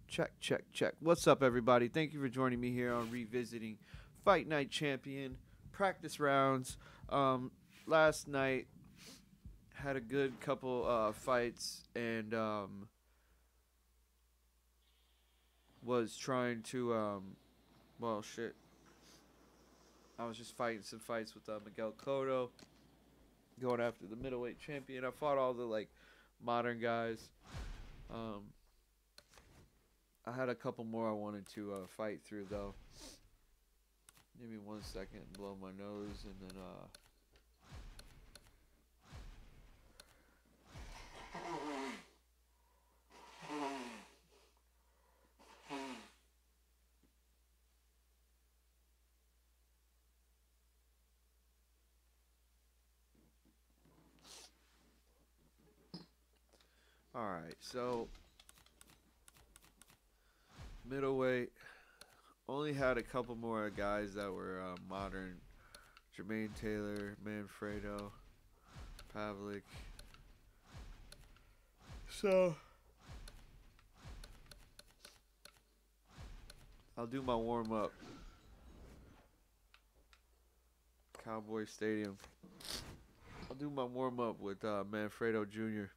Check, check, check. What's up, everybody? Thank you for joining me here on Revisiting Fight Night Champion practice rounds. Last night had a good couple fights and was trying to well, shit. I was just fighting some fights with Miguel Cotto, going after the middleweight champion. I fought all the modern guys. I had a couple more I wanted to fight through though. Give me 1 second, blow my nose, and then all right. So middleweight only had a couple more guys that were modern. Jermaine Taylor, Manfredo, Pavlik. So I'll do my warm up. Cowboy Stadium. I'll do my warm up with Manfredo Jr.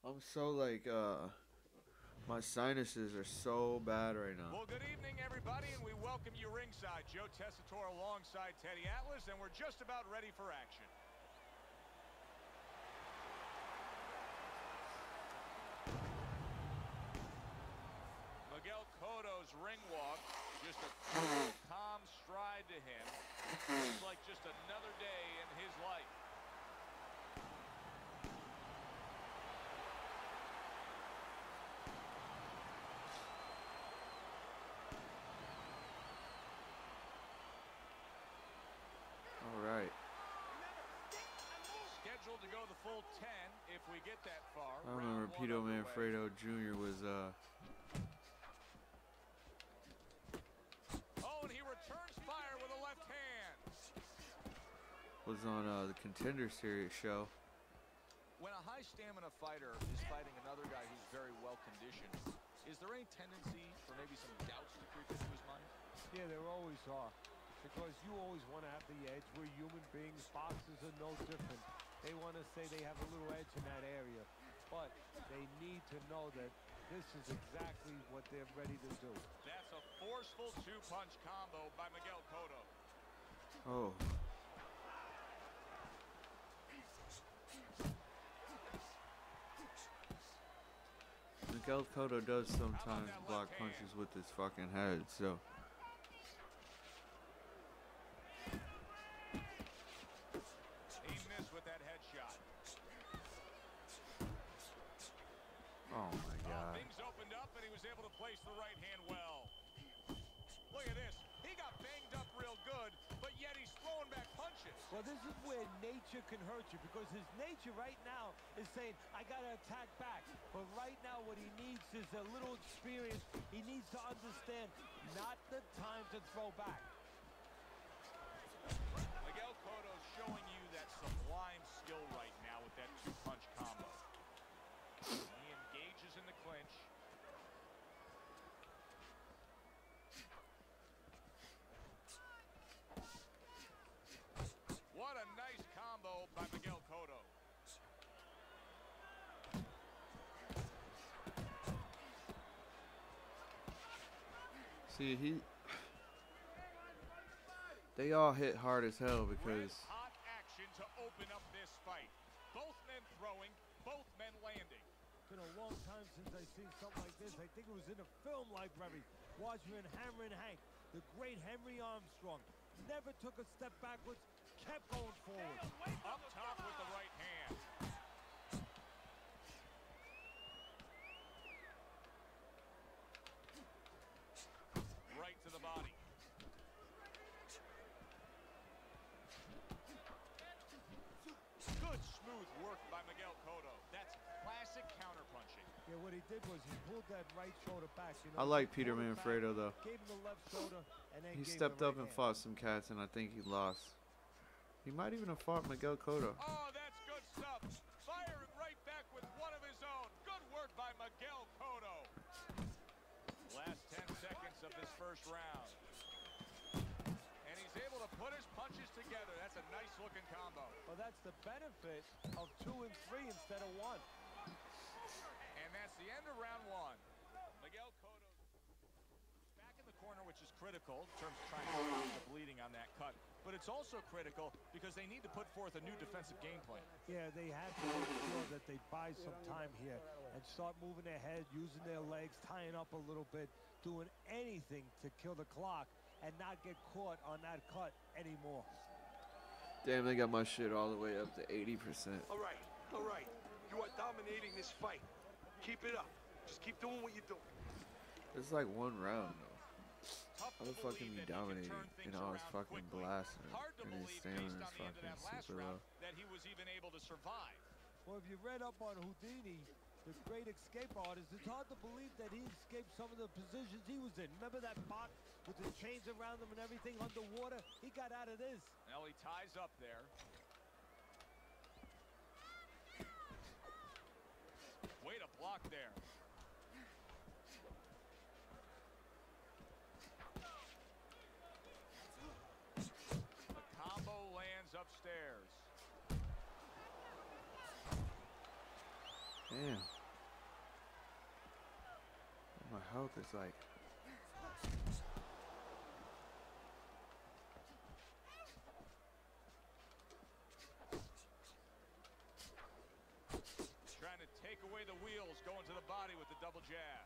I'm so my sinuses are so bad right now. Well, good evening, everybody, and we welcome you ringside. Joe Tessitore alongside Teddy Atlas, and we're just about ready for action. Miguel Cotto's ring walk, just a cool, calm stride to him. Seems like just another day in his life. All right. Scheduled to go the full 10 if we get that far. I remember Pito Manfredo Jr. Oh, and he returns fire with a left hand. Was on the Contender Series show. When a high stamina fighter is fighting another guy who's very well conditioned, is there any tendency for maybe some doubts to creep into his mind? Yeah, there always are. Because you always want to have the edge. We're human beings. Boxers are no different. They want to say they have a little edge in that area. But they need to know that this is exactly what they're ready to do. That's a forceful two-punch combo by Miguel Cotto. Oh. Miguel Cotto does sometimes block punches with his fucking head, so. He missed with that headshot. Oh my God. Things opened up and he was able to place the right hand well. Look at this. He got banged up real good, but yet he's throwing back punches. Well, this is where nature can hurt you, because his nature right now is saying, I got to attack back. But right now what he needs is a little experience. He needs to understand not the time to throw back. Miguel Cotto's showing you that sublime skill right now with that two-punch combo. He engages in the clinch. What a nice combo by Miguel Cotto. See, they all hit hard as hell because Hot action to open up this fight. Both men throwing, both men landing. It's been a long time since I've seen something like this. I think it was in a film library. Watching Hammer and Hank, the great Henry Armstrong, never took a step backwards, kept going forward. Up top with the right hand. Yeah, what he did was he pulled that right shoulder back. You I know, like he Peter pulled it back, Manfredo though. gave him the left shoulder, and then He gave stepped the up right and hand. fought some cats, and I think he lost. He might even have fought Miguel Cotto. Oh, that's good stuff. Firing right back with one of his own. Good work by Miguel Cotto. Last 10 seconds of this first round. And he's able to put his punches together. That's a nice looking combo. Well, that's the benefit of 2 and 3 instead of 1. And that's the end of round 1. Miguel Cotto back in the corner, which is critical in terms of trying to stop the bleeding on that cut. But it's also critical because they need to put forth a new defensive game plan. Yeah, they have to make sure that they buy some time here and start moving their head, using their legs, tying up a little bit, doing anything to kill the clock and not get caught on that cut anymore. Damn, they got my shit all the way up to 80%. All right. You are dominating this fight. Keep it up. Just keep doing what you're doing. It's like 1 round though. Tough How to the fuck can believe be that he dominating? turn things You know, I was around fucking quickly. blasting him, Hard to and his believe stamina based is on the end of that fucking last super round low. that he was even able to survive. Well, if you read up on Houdini, the great escape artist, it's hard to believe that he escaped some of the positions he was in. Remember that box with the chains around him and everything underwater? He got out of this. Now he ties up there. Way to block there. The combo lands upstairs. Damn. My health is like. Trying to take away the wheels, going to the body with the double jab.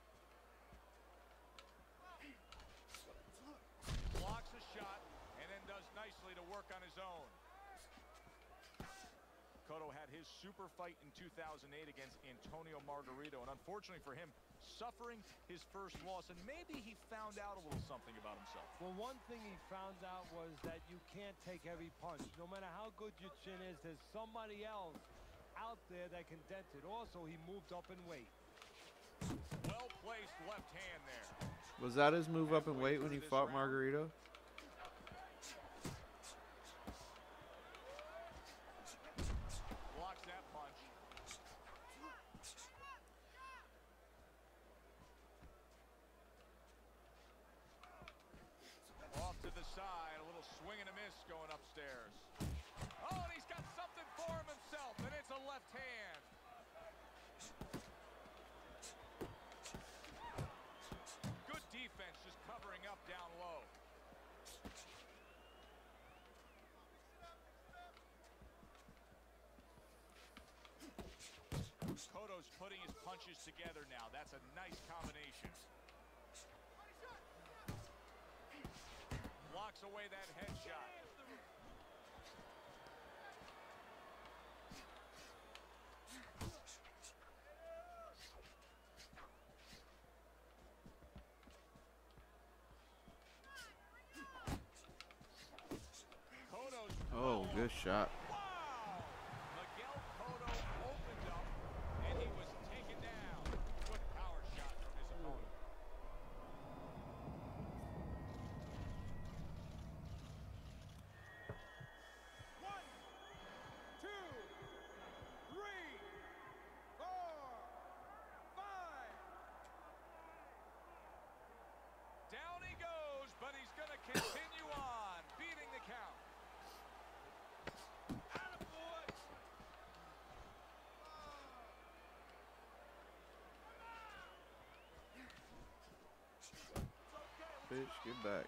Blocks a shot and then does nicely to work on his own. Cotto had his super fight in 2008 against Antonio Margarito, and unfortunately for him, suffering his first loss, and maybe he found out a little something about himself. Well, one thing he found out was that you can't take every punch. No matter how good your chin is, there's somebody else out there that can dent it. Also, he moved up in weight. Well-placed left hand there. Was that his move up in weight when he fought Margarito? Blocks that punch. Off to the side, a little swing and a miss going upstairs. Oh, and he's got something for himself, and it's a left hand. Good defense, just covering up down low. Cotto's putting his punches together now. That's a nice combination. Blocks away that headshot. Cotto's Oh, good shot. Wow! Miguel Cotto opened up, and he was taken down. Good power shot from his opponent. One, two, three, four, five. Down he goes, but he's going to continue on, beating the count. Attaboy. Bitch, get back.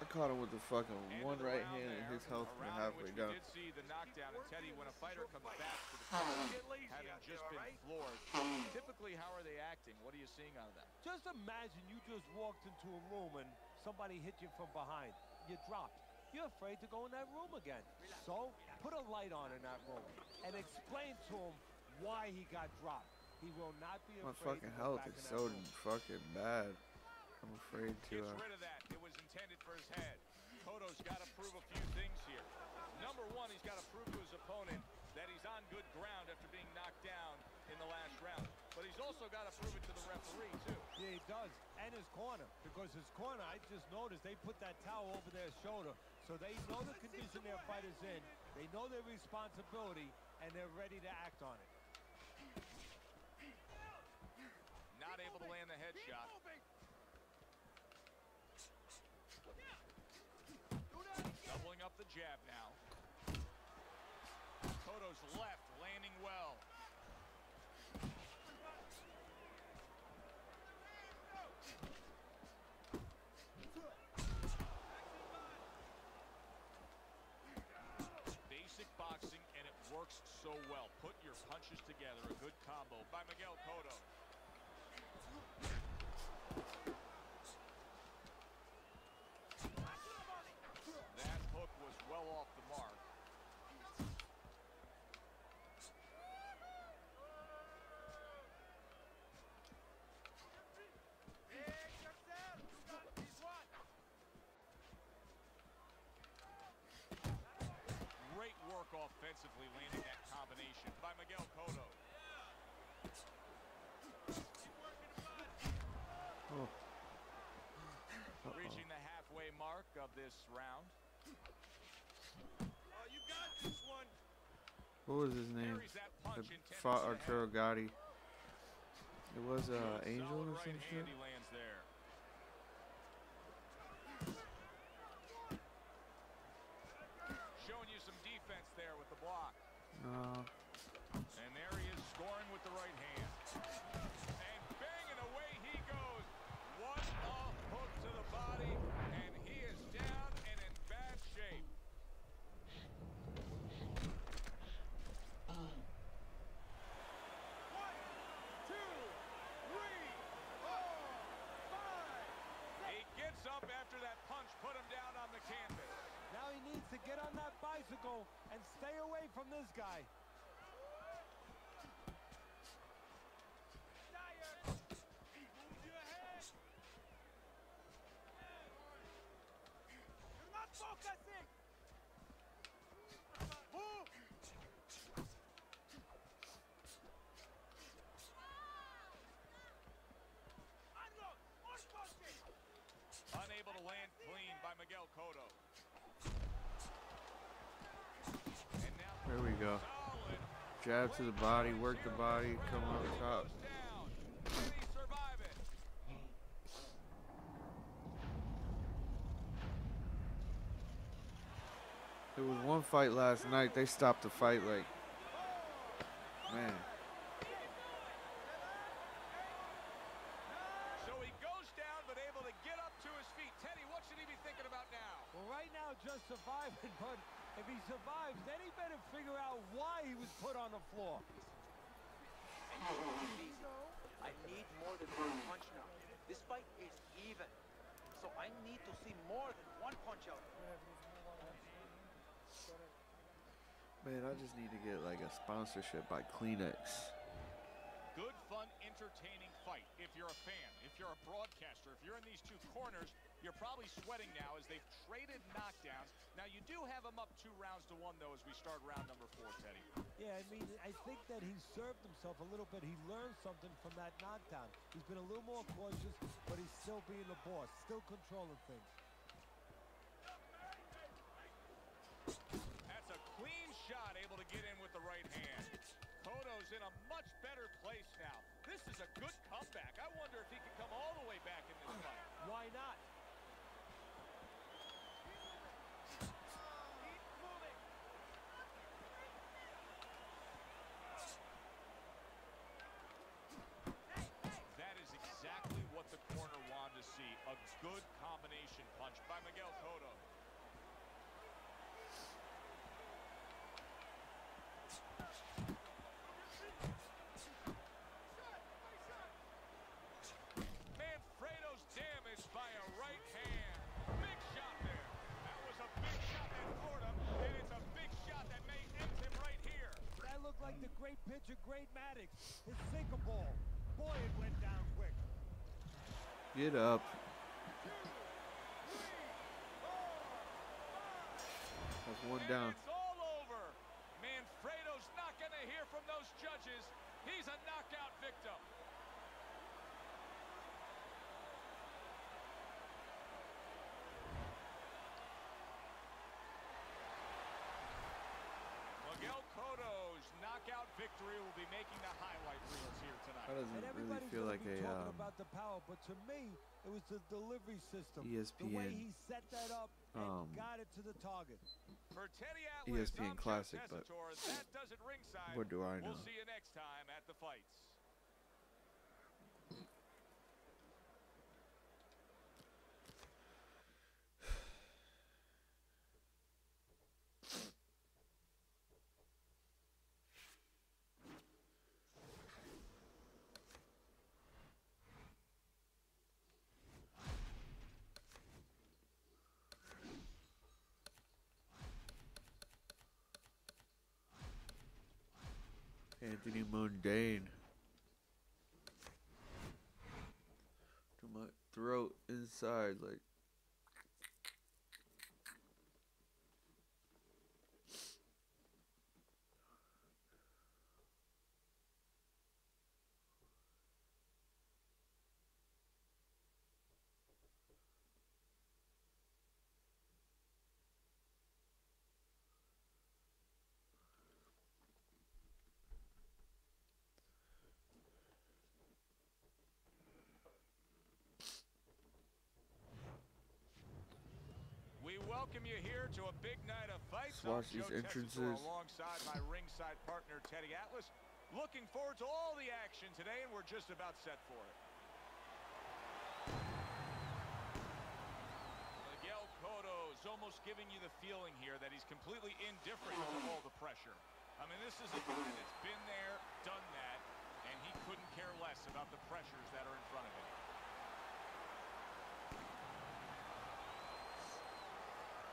I caught him with the fucking End one of the right round hand and there, his health a went round in halfway which down. We did see the knockdown, and Teddy, when a fighter comes back to the Get lazy having out just there, been all right? floored, typically how are they acting? What are you seeing out of them? Just imagine you just walked into a room and somebody hit you from behind. You dropped. You're afraid to go in that room again. So, put a light on in that room and explain to him why he got dropped. He will not be My afraid fucking to go health back is in so that room. fucking bad. I'm afraid to. Gets rid of that. It was intended for his head. Cotto's got to prove a few things here. Number one, he's got to prove to his opponent that he's on good ground after being knocked down. in the last round. But he's also got to prove it to the referee, too. Yeah, he does. And his corner. Because his corner, I just noticed, they put that towel over their shoulder. So they know the condition their fighter's in. They know their responsibility, and they're ready to act on it. Not able to land the headshot. Doubling up the jab now. Cotto's left, landing well. Basic boxing, and it works so well. Put your punches together. A good combo by Miguel Cotto. That hook was well off the mark. Great work offensively, landing that combination by Miguel Cotto. Oh. Reaching the halfway mark of this round. You got this one. What was his name? Parries that punch That intended fought to the Arturo head. Gotti. It was Good, Angel solid or right some shit. hand he lands there. Showing you some defense there with the block. No. And there he is scoring with the right hand. And banging away he goes. One off hook to the body, and he is down and in bad shape. He gets up after that punch put him down on the canvas. Now he needs to get on that bicycle and stay away from this guy. Unable to land clean by Miguel Cotto. And now There we go. solid. Jab to the body, work the body, come on top. Goes down. Can he survive it? There was one fight last night. They stopped the fight like, man. So he goes down, but able to get up to his feet. Teddy, what should he be thinking about now? Well, right now, just surviving, but if he survives, then he better figure out why he was put on the floor. I need more than one punch now. This fight is even. So I need to see more than one punch out. Man, I just need to get like a sponsorship by Kleenex. Good, fun, entertaining fight. If you're a fan, if you're a broadcaster, if you're in these two corners, you're probably sweating now as they've traded knockdowns. Now, you do have them up 2-1 though, as we start round number 4, Teddy. Yeah, I mean, I think that he served himself a little bit. He learned something from that knockdown. He's been a little more cautious, but he's still being the boss, still controlling things. That's a clean shot, able to get in with the right hand. Cotto's in a much better place now. This is a good comeback. I wonder if he can come all the way back in this fight. Why not? That is exactly what the corner wanted to see. A good combination punch by Miguel Cotto. Manfredo's damaged by a right hand. Big shot there. That was a big shot that floored him, and it's a big shot that may end him right here. That looked like the great pitcher, Great Maddox. His sinker ball. Boy, it went down quick. Get up. That's one down. It's all over. Manfredo's not going to hear from those judges. He He's a knockout victim. Miguel Cotto's knockout victory will be making the highlight reels here tonight. That doesn't And really everybody's feel gonna like be a talking about the power, but to me, it was the delivery system. The way ESPN he set that up and got it to the target. For Teddy Atlas, ESPN I'm Joe Classic, but Tessitore. That does it ringside. what do I know? We'll see you next time at the fights. Anthony Mundane. To my throat inside, like. We welcome you here to a big night of fights. Let's watch I'm these Joe Tessitore entrances. alongside my ringside partner Teddy Atlas. Looking forward to all the action today, and we're just about set for it. Miguel Cotto is almost giving you the feeling here that he's completely indifferent to all the pressure. I mean, this is a guy that's been there, done that, and he couldn't care less about the pressures that are in front of him.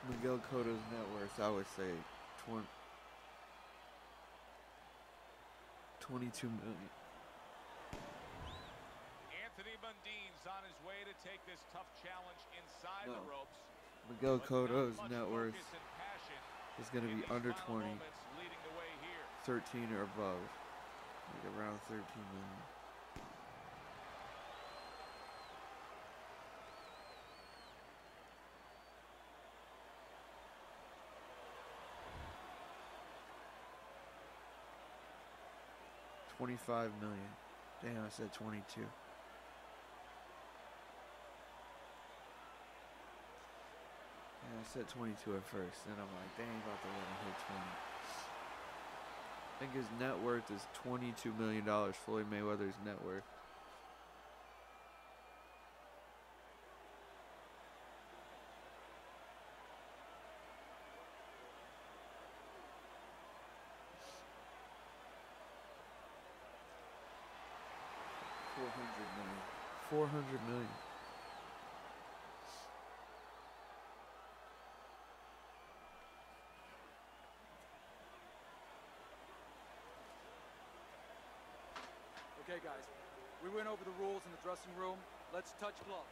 Miguel Cotto's net worth, I would say, 22 million. Anthony Mundine's on his way to take this tough challenge inside the ropes. Miguel But Cotto's not much net worth focus and passion is going to in be these under final 20, moments leading the way here. 13 or above, like around 13 million. $25 million. Damn, I said 22. Yeah, I said 22 at first, then I'm like, they ain't about to let him hit 20. I think his net worth is $22 million. Floyd Mayweather's net worth. $400 million. Okay, guys, we went over the rules in the dressing room. Let's touch gloves.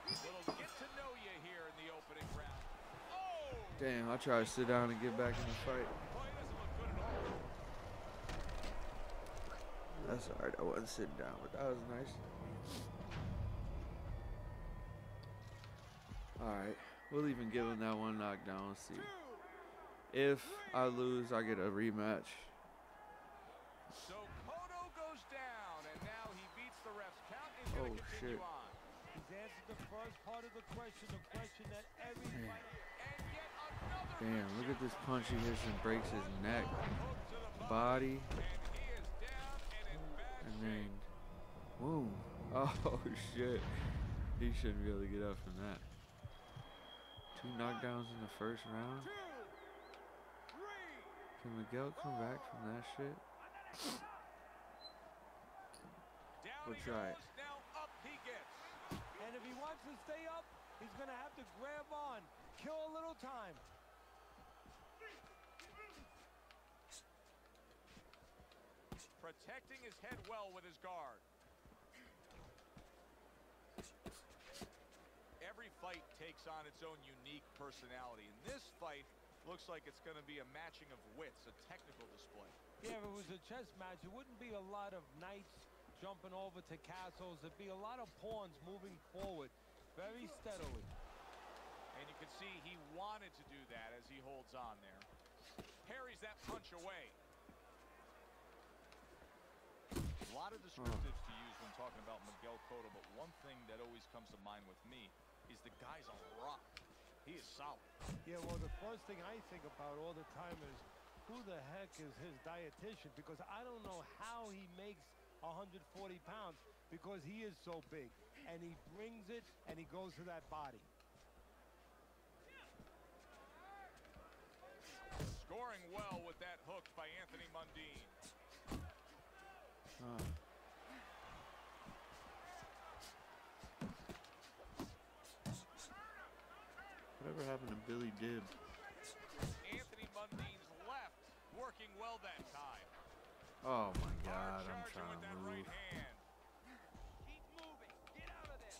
Little get to know you here in the opening round. Oh! Damn, I try to sit down and get back in the fight. Boy, he doesn't look good at all. That's alright, I wasn't sitting down, but that was nice. Alright, we'll even give him that one knockdown. Let's see. If I lose, I get a rematch. So Cotto goes down, and now he beats the ref's count. He's Oh, going to continue shit. on. He's answered the first part of the question that every Damn. fighter. And yet another Damn, look at this punch he hits and breaks his neck. hook to the Body, and he is down and in bad and shape. then, boom. Oh, shit. He shouldn't be able to get up from that. 2 knockdowns in the first round. 2, 3. Can Miguel come back from that shit? Down We'll he try it. goes. Now up he gets. And if he wants to stay up, he's going to have to grab on, kill a little time. Protecting his head well with his guard. Every fight takes on its own unique personality. In this fight, Looks like it's going to be a matching of wits, a technical display. Yeah, if it was a chess match, it wouldn't be a lot of knights jumping over to castles. It'd be a lot of pawns moving forward very steadily. And you can see he wanted to do that as he holds on there. Parries that punch away. A lot of descriptives to use when talking about Miguel Cotto, but one thing that always comes to mind with me is the guy's a rock. He is solid. Yeah, well, the first thing I think about all the time is who the heck is his dietitian? Because I don't know how he makes 140 pounds because he is so big. And he brings it and he goes to that body. Scoring well with that hook by Anthony Mundine. Whatever happened to Billy Dib? Anthony Mundine's left working well that time. Oh my God, Hard I'm charging trying with to that move. right hand. Keep moving. Get out of there.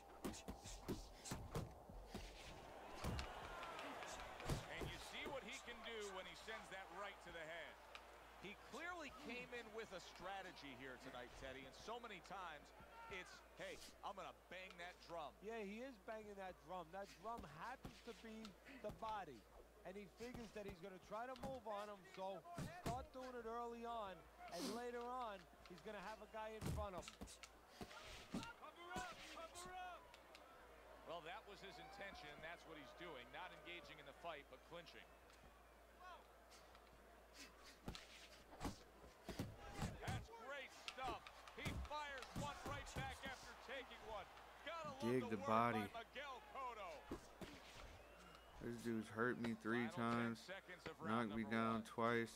And you see what he can do when he sends that right to the head. He clearly came in with a strategy here tonight, Teddy, and so many times it's, hey, I'm going to bang that drum. Yeah, he is banging that drum. That drum happens to be the body. And he figures that he's going to try to move on him, so start doing it early on. And later on, he's going to have a guy in front of him. Cover up. Cover up. Well, that was his intention, and that's what he's doing. Not engaging in the fight, but clinching. That's great stuff. He fires one right back after taking one. Gotta love Dig the work body. by Miguel Cotto. This dude's hurt me 3 Final 10 times, seconds of round knocked me number down one. twice.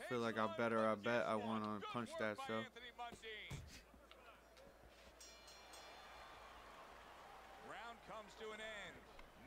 Feel like I bet I won on punch stats though. Round comes to an end.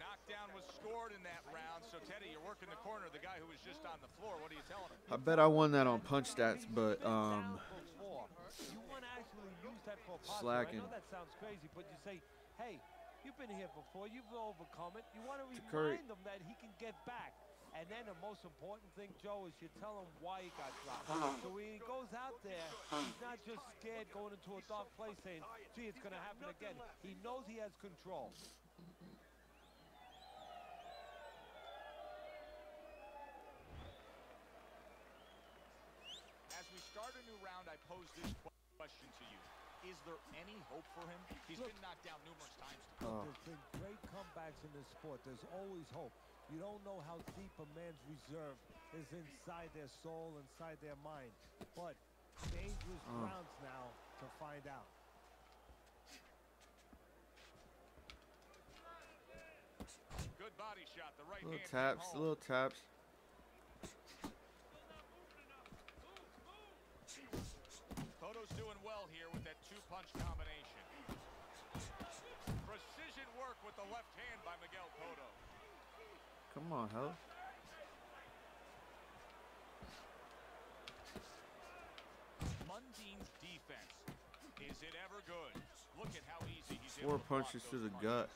Knockdown was scored in that round. So Teddy, you're working the corner of the guy who was just on the floor. What are you telling him? I bet I won that on punch stats, but You want to actually use that for posture. slacking. I know that sounds crazy, but you say, hey, you've been here before, you've overcome it. You want to Curry. remind him that he can get back. And then the most important thing, Joe, is you tell him why he got dropped. So when he goes out there, he's not just scared going into a dark place saying, gee, it's going to happen again. He knows he has control. As we start a new round, I pose this question to you. Is there any hope for him? He's been knocked down numerous times. There's been great comebacks in this sport. There's always hope. You don't know how deep a man's reserve is inside their soul, inside their mind. But dangerous rounds now to find out. Good body shot. The right Little hand taps, came home. little taps. Cotto's doing well here with that two-punch combination. Precision work with the left hand by Miguel Cotto. Come on, hell. Mundine's defense. Is it ever good? Look at how easy he's 4 able to block punches to those the punches. gut.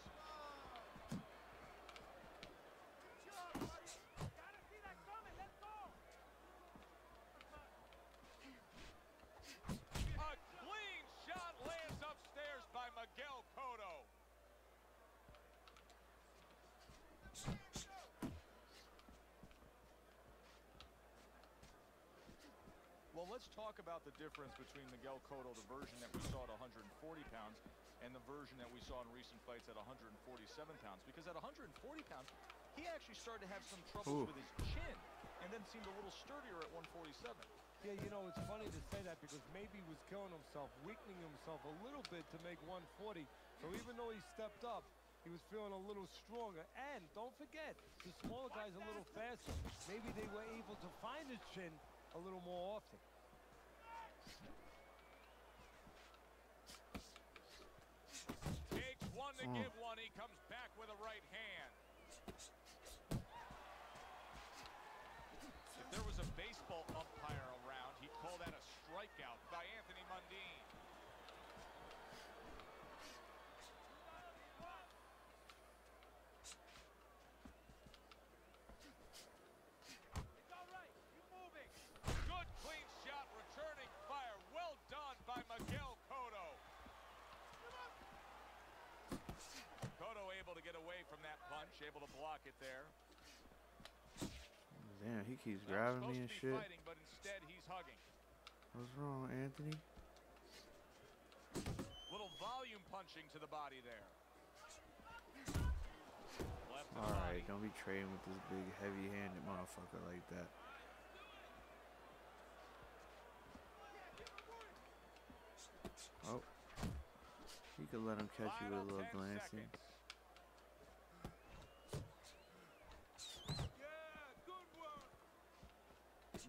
A clean shot lands upstairs by Miguel Cotto. Well, let's talk about the difference between Miguel Cotto, the version that we saw at 140 pounds, and the version that we saw in recent fights at 147 pounds. Because at 140 pounds, he actually started to have some troubles with his chin, and then seemed a little sturdier at 147. Yeah, you know, it's funny to say that because maybe he was killing himself, weakening himself a little bit to make 140. So even though he stepped up, he was feeling a little stronger. And don't forget, the smaller guy's a little faster. Maybe they were able to find his chin a little more often. Takes one to give one. He comes back with a right hand. If there was a baseball umpire around, he'd call that a strikeout by Anthony Mundine. able to block it there. Damn, he keeps Not grabbing supposed me and to be shit. fighting, but instead he's hugging. What's wrong, Anthony? Little volume punching to the body there. Left to the Alright, body. don't be trading with this big, heavy-handed motherfucker like that. Oh. You could let him catch you with a Final little 10 glancing. seconds.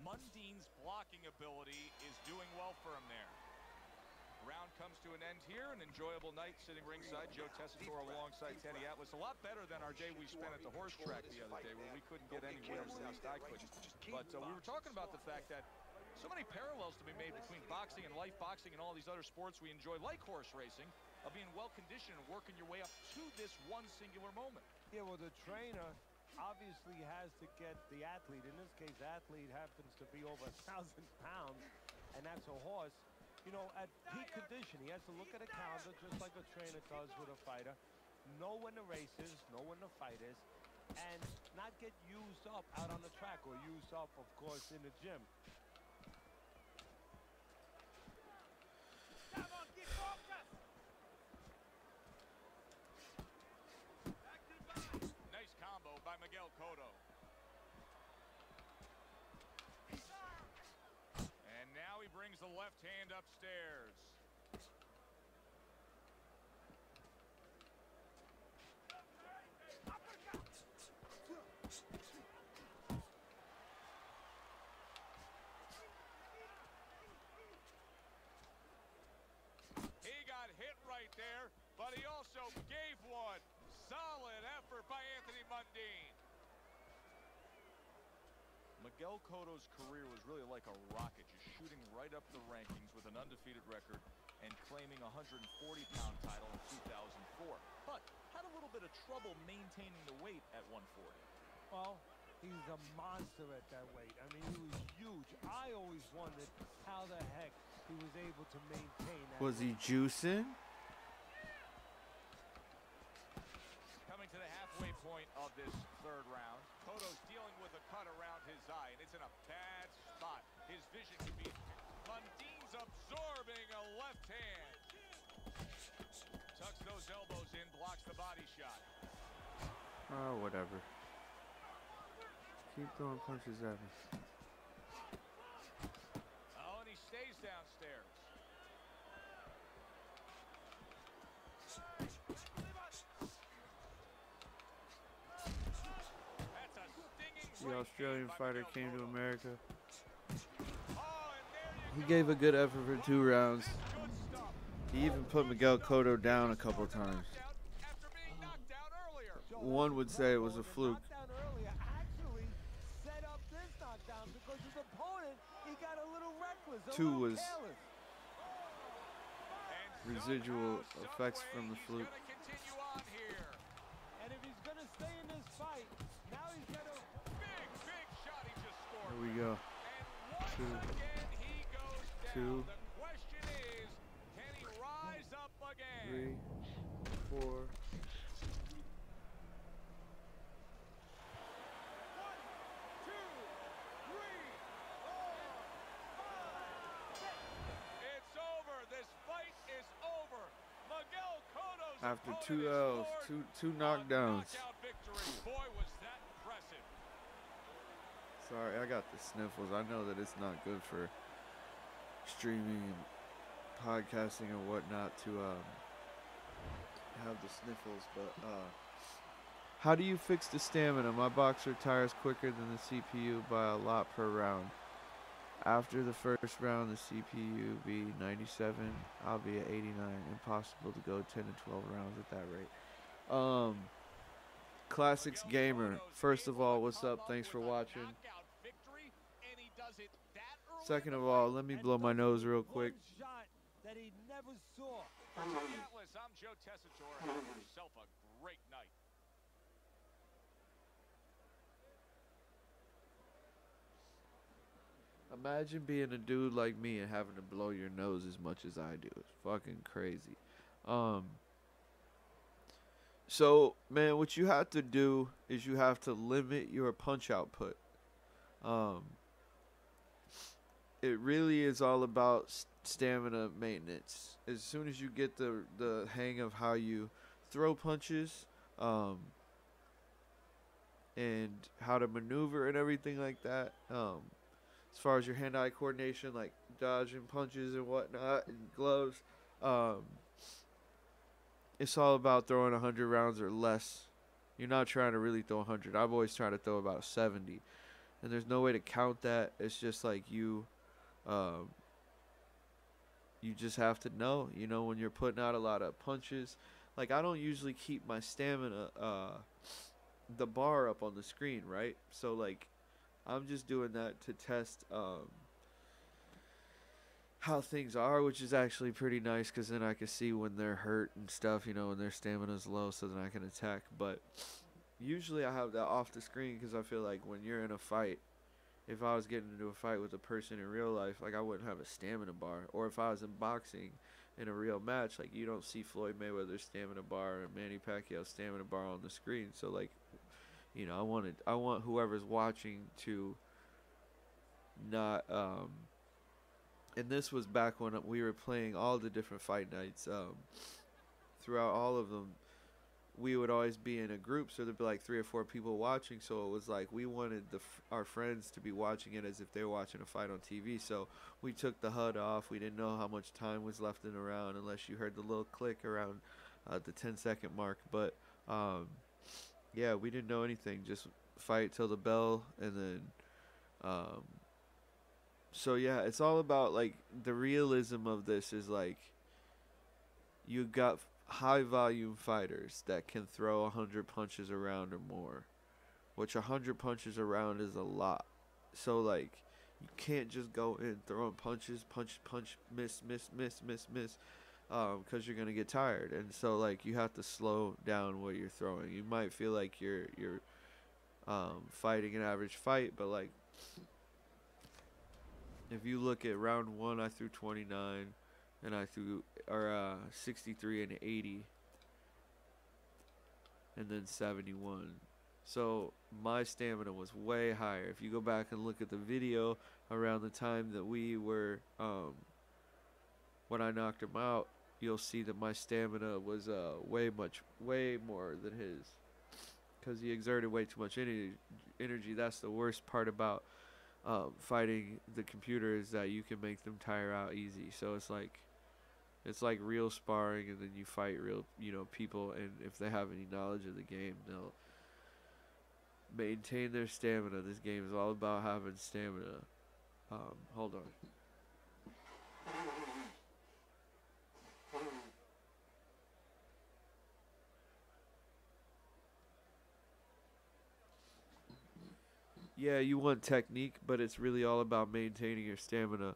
Mundine's blocking ability is doing well for him there. Round comes to an end here. An enjoyable night sitting ringside. Joe Tessitore alongside Teddy Atlas. A lot better than our day we spent at the horse track the other day where we couldn't get any winners, at least I couldn't. But we were talking about the fact that so many parallels to be made between boxing and life boxing and all these other sports we enjoy, like horse racing, of being well-conditioned and working your way up to this one singular moment. Yeah, well, the trainer obviously has to get the athlete. In this case, athlete happens to be over 1,000 pounds, and that's a horse. You know, at peak condition, he has to look at a calendar just like a trainer does with a fighter, know when the race is, know when the fight is, and not get used up out on the track or used up, of course, in the gym. Nice combo by Miguel Cotto. And now he brings the left hand upstairs. He got hit right there, but he also gave one. Solid effort by Anthony Mundine. Miguel Cotto's career was really like a rocket, just shooting right up the rankings with an undefeated record and claiming a 140-pound title in 2004. But had a little bit of trouble maintaining the weight at 140. Well, he's a monster at that weight. I mean, he was huge. I always wondered how the heck he was able to maintain that. Was he juicing? Coming to the halfway point of this third round, Cotto's dealing with a cut around his eye, and it's in a bad spot. His vision could be... Mundine's absorbing a left hand. Tucks those elbows in, blocks the body shot. Oh, whatever. Keep throwing punches at me. Oh, and he stays downstairs. That's a stinging The right Australian hand by fighter Miguel came to Cotto. America. Oh, and there you He go. gave a good effort for 2 rounds. This is good stuff. He even put Miguel Cotto down a couple times. After being knocked out earlier. One would say it was a fluke. Knockdown earlier actually set up this knockdown because his opponent, he got a little reckless, a 2 little was careless. And residual somehow, effects some from way, the fluke. He's gonna continue on here. And if he's going to stay in this fight, now he's going to... Big shot he just scored. Here we go. And once 2, again, he goes down. 2, The question is, can he rise up again? 3, 4. It's over. This fight is over. Miguel Cotto's After opponent 2 is L's, floored. two A knockdowns. knockout victory. Boy, was that impressive. Sorry, I got the sniffles. I know that it's not good for streaming and podcasting and whatnot to have the sniffles, but how do you fix the stamina? My boxer tires quicker than the CPU by a lot per round. After the first round, the CPU be 97. I'll be at 89. Impossible to go 10 to 12 rounds at that rate. Classics Gamer. First of all, what's up? Thanks for watching. Second of all, let me blow my nose real quick. One shot that he never saw. Atlas, I'm Joe Tessitore. Have yourself a great night. Imagine being a dude like me and having to blow your nose as much as I do. It's fucking crazy. So, man, what you have to do is you have to limit your punch output. Um, it really is all about stamina maintenance. As soon as you get the hang of how you throw punches, and how to maneuver and everything like that, as far as your hand-eye coordination, like dodging punches and whatnot, and gloves, um, it's all about throwing 100 rounds or less. You're not trying to really throw 100. I've always tried to throw about a 70. And there's no way to count that. It's just like you just have to know, when you're putting out a lot of punches. Like, I don't usually keep my stamina, the bar up on the screen, right? So, like, I'm just doing that to test, how things are, which is actually pretty nice, because then I can see when they're hurt and stuff, when their stamina's low, so then I can attack. But usually I have that off the screen, because I feel like when you're in a fight, if I was getting into a fight with a person in real life, like, I wouldn't have a stamina bar. Or if I was in boxing in a real match, like, you don't see Floyd Mayweather's stamina bar or Manny Pacquiao's stamina bar on the screen. So, like, I want whoever's watching to not, and this was back when we were playing all the different fight nights. Throughout all of them, we would always be in a group, so there'd be like 3 or 4 people watching. So it was like we wanted our friends to be watching it as if they were watching a fight on TV. So we took the HUD off. We didn't know how much time was left in the round unless you heard the little click around the 10-second mark. But yeah, we didn't know anything. Just fight till the bell, and then so yeah, it's all about, like, the realism of this is, like, you got high volume fighters that can throw 100 punches around or more, which 100 punches around is a lot. So, like, you can't just go in throwing punches, punch, miss, because you're gonna get tired. And so, like, you have to slow down what you're throwing. You might feel like you're fighting an average fight, but, like, if you look at round 1, I threw 29, and I threw 63 and 80, and then 71. So my stamina was way higher. If you go back and look at the video around the time that we were, when I knocked him out, you'll see that my stamina was way more than his, because he exerted way too much energy. That's the worst part about fighting the computer, is that you can make them tire out easy. So it's like real sparring, and then you fight real people, and if they have any knowledge of the game, they'll maintain their stamina. This game is all about having stamina. Hold on. Yeah, you want technique, but it's really all about maintaining your stamina.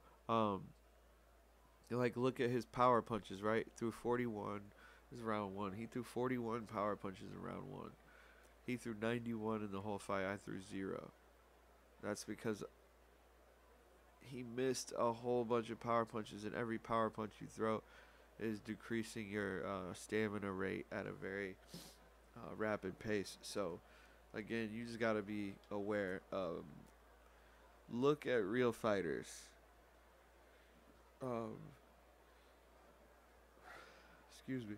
Like, look at his power punches, right? Threw 41. This is round 1. He threw 41 power punches in round 1. He threw 91 in the whole fight. I threw 0. That's because he missed a whole bunch of power punches, and every power punch you throw is decreasing your stamina rate at a very rapid pace. So, again, you just got to be aware. Look at real fighters. Excuse me.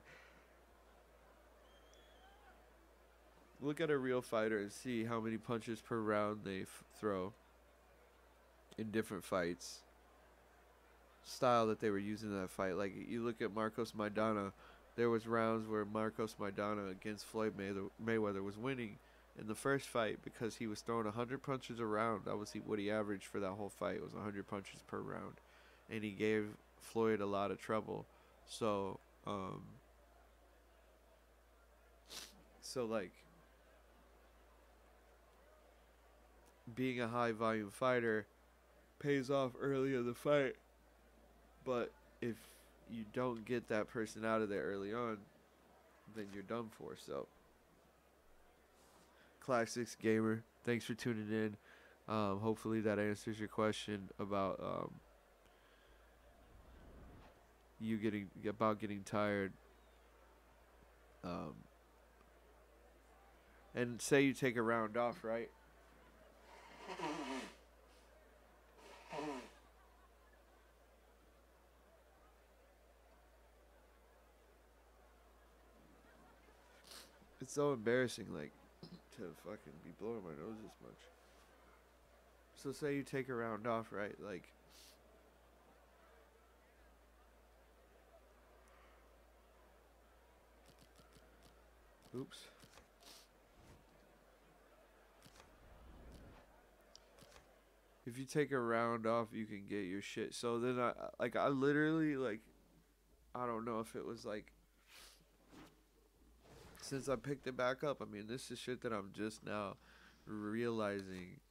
Look at a real fighter and see how many punches per round they throw in different fights. Style that they were using in that fight. Like, you look at Marcos Maidana. There was rounds where Marcos Maidana against Floyd Mayweather was winning in the first fight because he was throwing 100 punches a round. That was what he averaged for that whole fight, was 100 punches per round. And he gave Floyd a lot of trouble. So, like, being a high volume fighter pays off early in the fight. But if you don't get that person out of there early on, then you're done for. So, Classics Gamer, thanks for tuning in. Hopefully that answers your question about getting tired. and say you take a round off, right? It's so embarrassing, like, to fucking be blowing my nose this much. So say you take a round off, right? Like, oops. If you take a round off, you can get your shit. So then I literally, like, I don't know if it was like, since I picked it back up, I mean, this is shit that I'm just now realizing.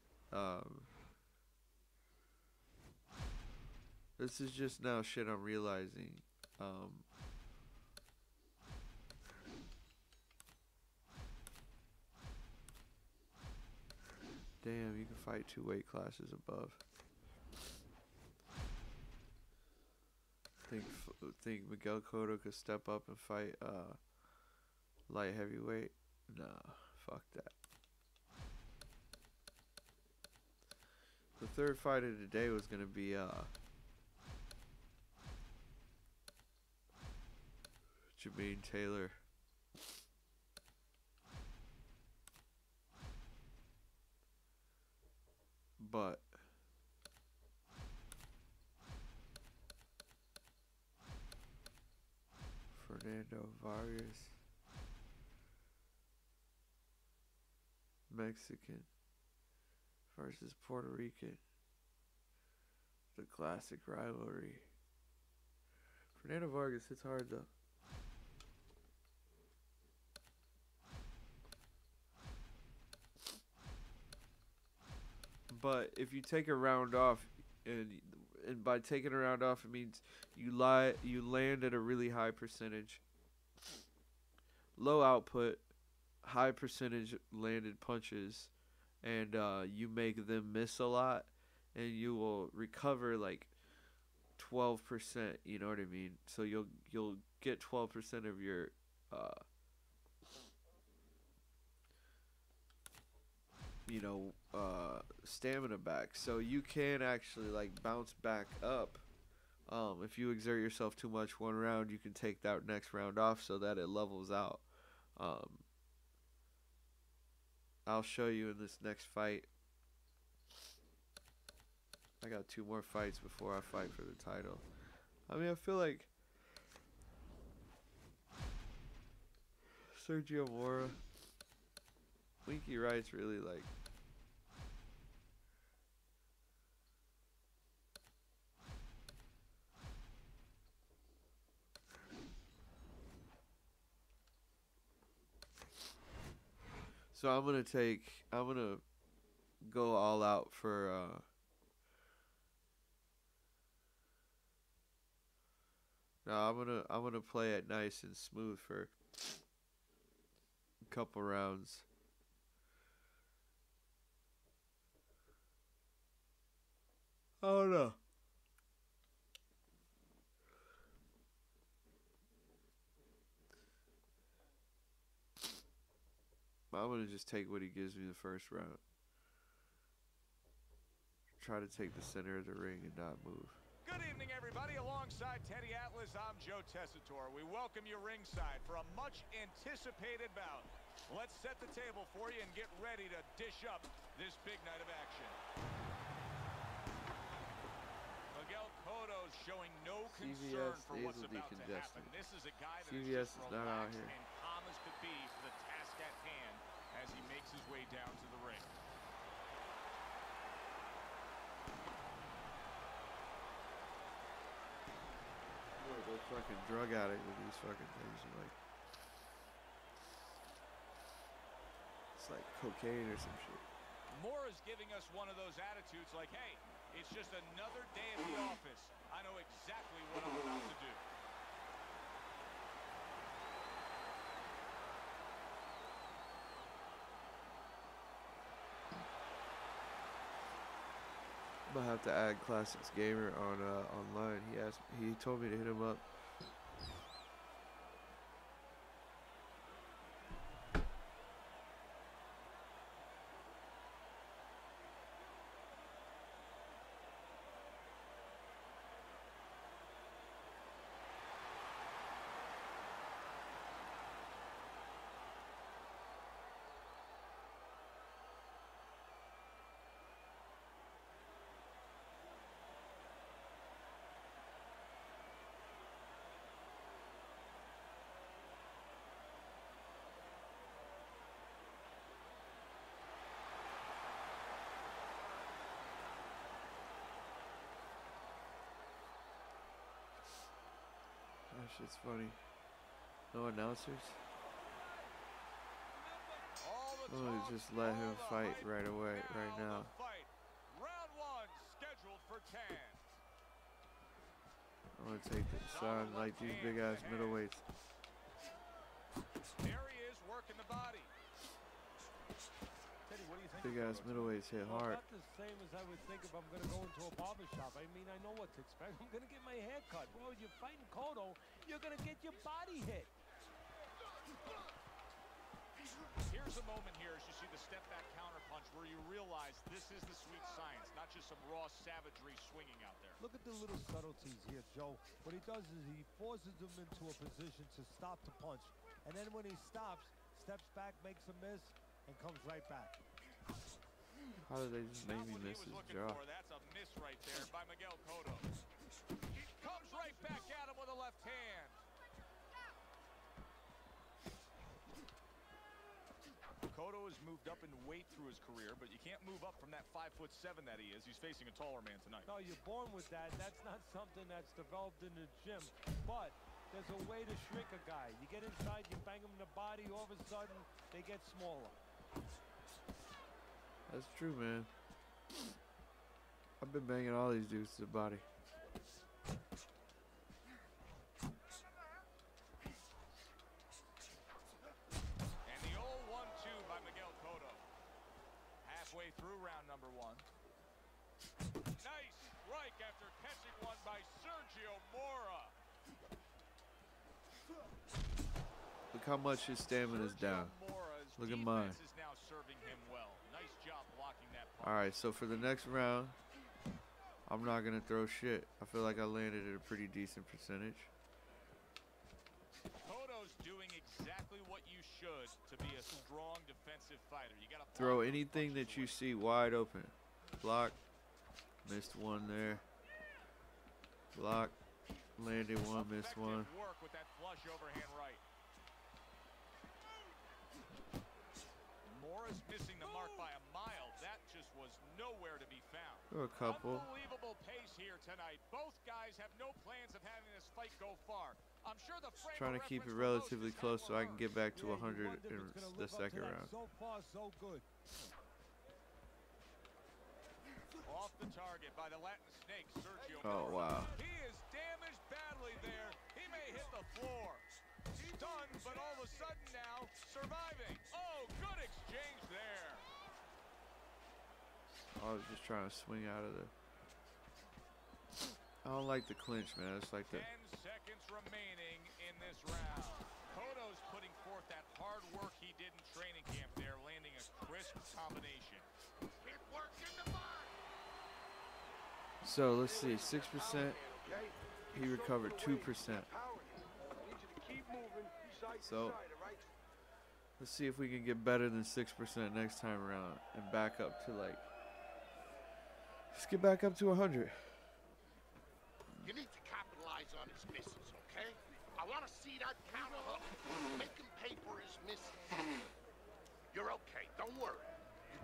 This is just now shit I'm realizing. Damn, you can fight 2 weight classes above. Think Miguel Cotto could step up and fight light heavyweight? Nah, fuck that. The third fight of the day was gonna be Jermaine Taylor. But Fernando Vargas, Mexican versus Puerto Rican, the classic rivalry. Fernando Vargas hits hard though. But if you take a round off, and by taking a round off, it means you land at a really high percentage, low output, high percentage landed punches, and you make them miss a lot, and you will recover like 12%. You know what I mean? So you'll get 12% of your stamina back, so you can actually like bounce back up. If you exert yourself too much one round, you can take that next round off so that it levels out. I'll show you in this next fight. I got 2 more fights before I fight for the title. I mean, I feel like Sergio Mora, Winky Wright's really like so I'm gonna go all out for no, I'm gonna play it nice and smooth for a couple rounds. I don't know. I'm gonna just take what he gives me the first round. Try to take the center of the ring and not move. Good evening, everybody. Alongside Teddy Atlas, I'm Joe Tessitore. We welcome you ringside for a much-anticipated bout. Let's set the table for you and get ready to dish up this big night of action. Miguel Cotto's showing no concern for what's about to happen. This is a guy that is just relaxed and calm as could be for the task at hand as he makes his way down to the ring. Go fucking drug addict with these fucking things. Like, it's like cocaine or some shit. Moore is giving us one of those attitudes like, hey, it's just another day at the office. I know exactly what I'm about to do. I'm gonna have to add Classics Gamer on online. He told me to hit him up. That shit's funny. No announcers? Oh, just let him fight right away, right now. Round one scheduled for 10. I'm gonna take the side like these big ass middleweights. There he is working the body. Teddy, what do you think? Big ass middleweights hit Well, hard. not the same as I would think if I'm going to go into a barber shop. I mean, I know what to expect. I'm going to get my hair cut. Well, you're fighting Cotto, you're going to get your body hit. Here's a moment here as you see the step back counter punch where you realize this is the sweet science, not just some raw savagery swinging out there. Look at the little subtleties here, Joe. What he does is he forces him into a position to stop the punch. And then when he stops, steps back, makes a miss, and comes right back. How did they just make Not me what miss he his was looking jaw? for. That's a miss right there by Miguel Cotto. He comes right back at him with a left hand. Cotto has moved up in weight through his career, but you can't move up from that 5'7" that he is. He's facing a taller man tonight. No, you're born with that. That's not something that's developed in the gym. But there's a way to shrink a guy. You get inside, you bang him in the body, all of a sudden, they get smaller. That's true, man. I've been banging all these dudes to the body. And the old 1-2 by Miguel Cotto. Halfway through round number one. Nice strike after catching one by Sergio Mora. Look how much his stamina's down. Mora's Look at mine. defense is now serving him well. Nice job blocking that punch. Alright, so for the next round, I'm not gonna throw shit. I feel like I landed at a pretty decent percentage. Cotto's doing exactly what you should to be a strong defensive fighter. You gotta Throw block those anything punches that you away. see wide open. Block. Missed one there. Block. Landed one, missed one. Effective work with that flush overhand right. Mora's missing the mark by a mile. That just was nowhere to be found. Throw a couple. Unbelievable pace here tonight. Both guys have no plans of having this fight go far. I'm sure the frame Trying of to keep it reference for most relatively is close so I Hagler can get back to Yeah, you 100 wonder if in it's gonna the live up to second that. round. So far, so good. Off the target by the Latin snake, Sergio Oh, Mora. wow. He is damaged badly there. He may hit the floor. Stunned, but all of a sudden now surviving. Oh, good exchange there. I was just trying to swing out of the... I don't like the clinch, man. It's like 10 the... seconds remaining in this round. Cotto's putting forth that hard work he did in training camp there, landing a crisp combination. It worked in the body. So, let's see. 6%. He recovered 2%. So, let's see if we can get better than 6% next time around and back up to like... Just get back up to 100. You need to capitalize on his misses, okay? I want to see that counter hook. Make him pay for his misses. You're okay. Don't worry.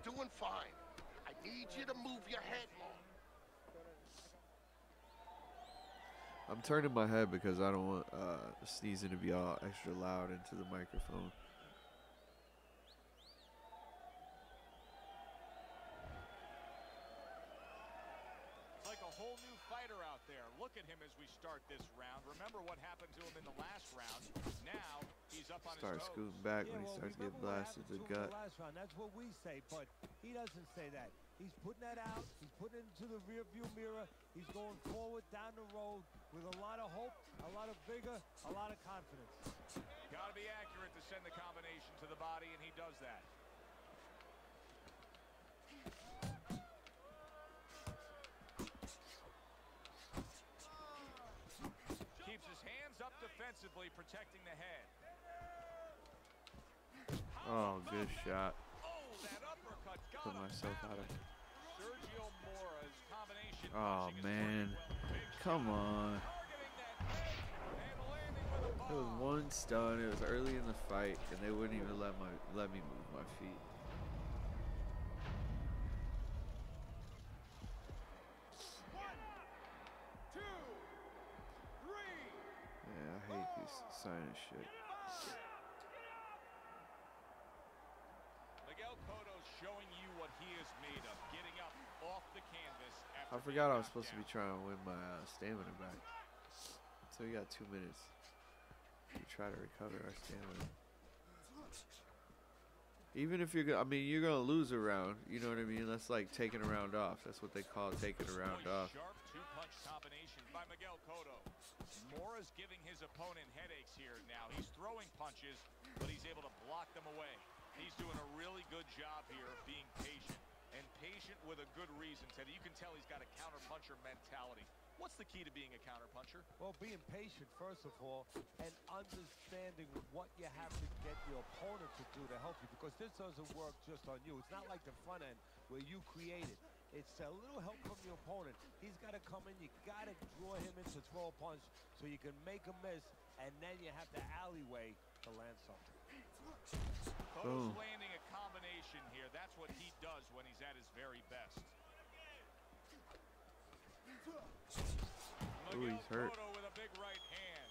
You're doing fine. I need you to move your head more. I'm turning my head because I don't want sneezing to be all extra loud into the microphone. It's like a whole new fighter out there. Look at him as we start this round. Remember what happened to him in the last round. Now he's up on Start his toes. scooting back Yeah, when he well, starts getting remember what blasted to happened the him in gut. the last round. That's what we say, but he doesn't say that. He's putting that out. He's putting it into the rearview mirror. He's going forward down the road with a lot of hope, a lot of vigor, a lot of confidence. Got to be accurate to send the combination to the body, and he does that. Keeps his hands up defensively, protecting the head. Oh, good shot. Oh, that uppercut got Put him myself out of... Sergio Mora's combination Oh, punching is man. working well. Big Come shot. on. Targeting that head and landing with a It was bomb. one stun. It was early in the fight, and they wouldn't even let me move my feet. Yeah, I hate sign of shit. Miguel Cotto's showing you what he is made of, getting up off the canvas. I forgot I was supposed to be trying to win my stamina back. So we got 2 minutes. We try to recover our stamina. Even if you're gonna, I mean, you're gonna lose a round. You know what I mean? That's like taking a round off. That's what they call taking a round off. Sharp two-punch combination by Miguel Cotto. Mora's giving his opponent headaches here now. He's throwing punches, but he's able to block them away. He's doing a really good job here of being patient, and patient with a good reason. Teddy, you can tell he's got a counterpuncher mentality. What's the key to being a counterpuncher? Well, being patient, first of all, and understanding what you have to get your opponent to do to help you, because this doesn't work just on you. It's not like the front end where you create it. It's a little help from your opponent. He's got to come in. You got to draw him in to throw a punch so you can make a miss, and then you have the alleyway to land something. Cotto's landing a combination here. That's what he does when he's at his very best. Ooh, he's hurt. Cotto with a big right hand.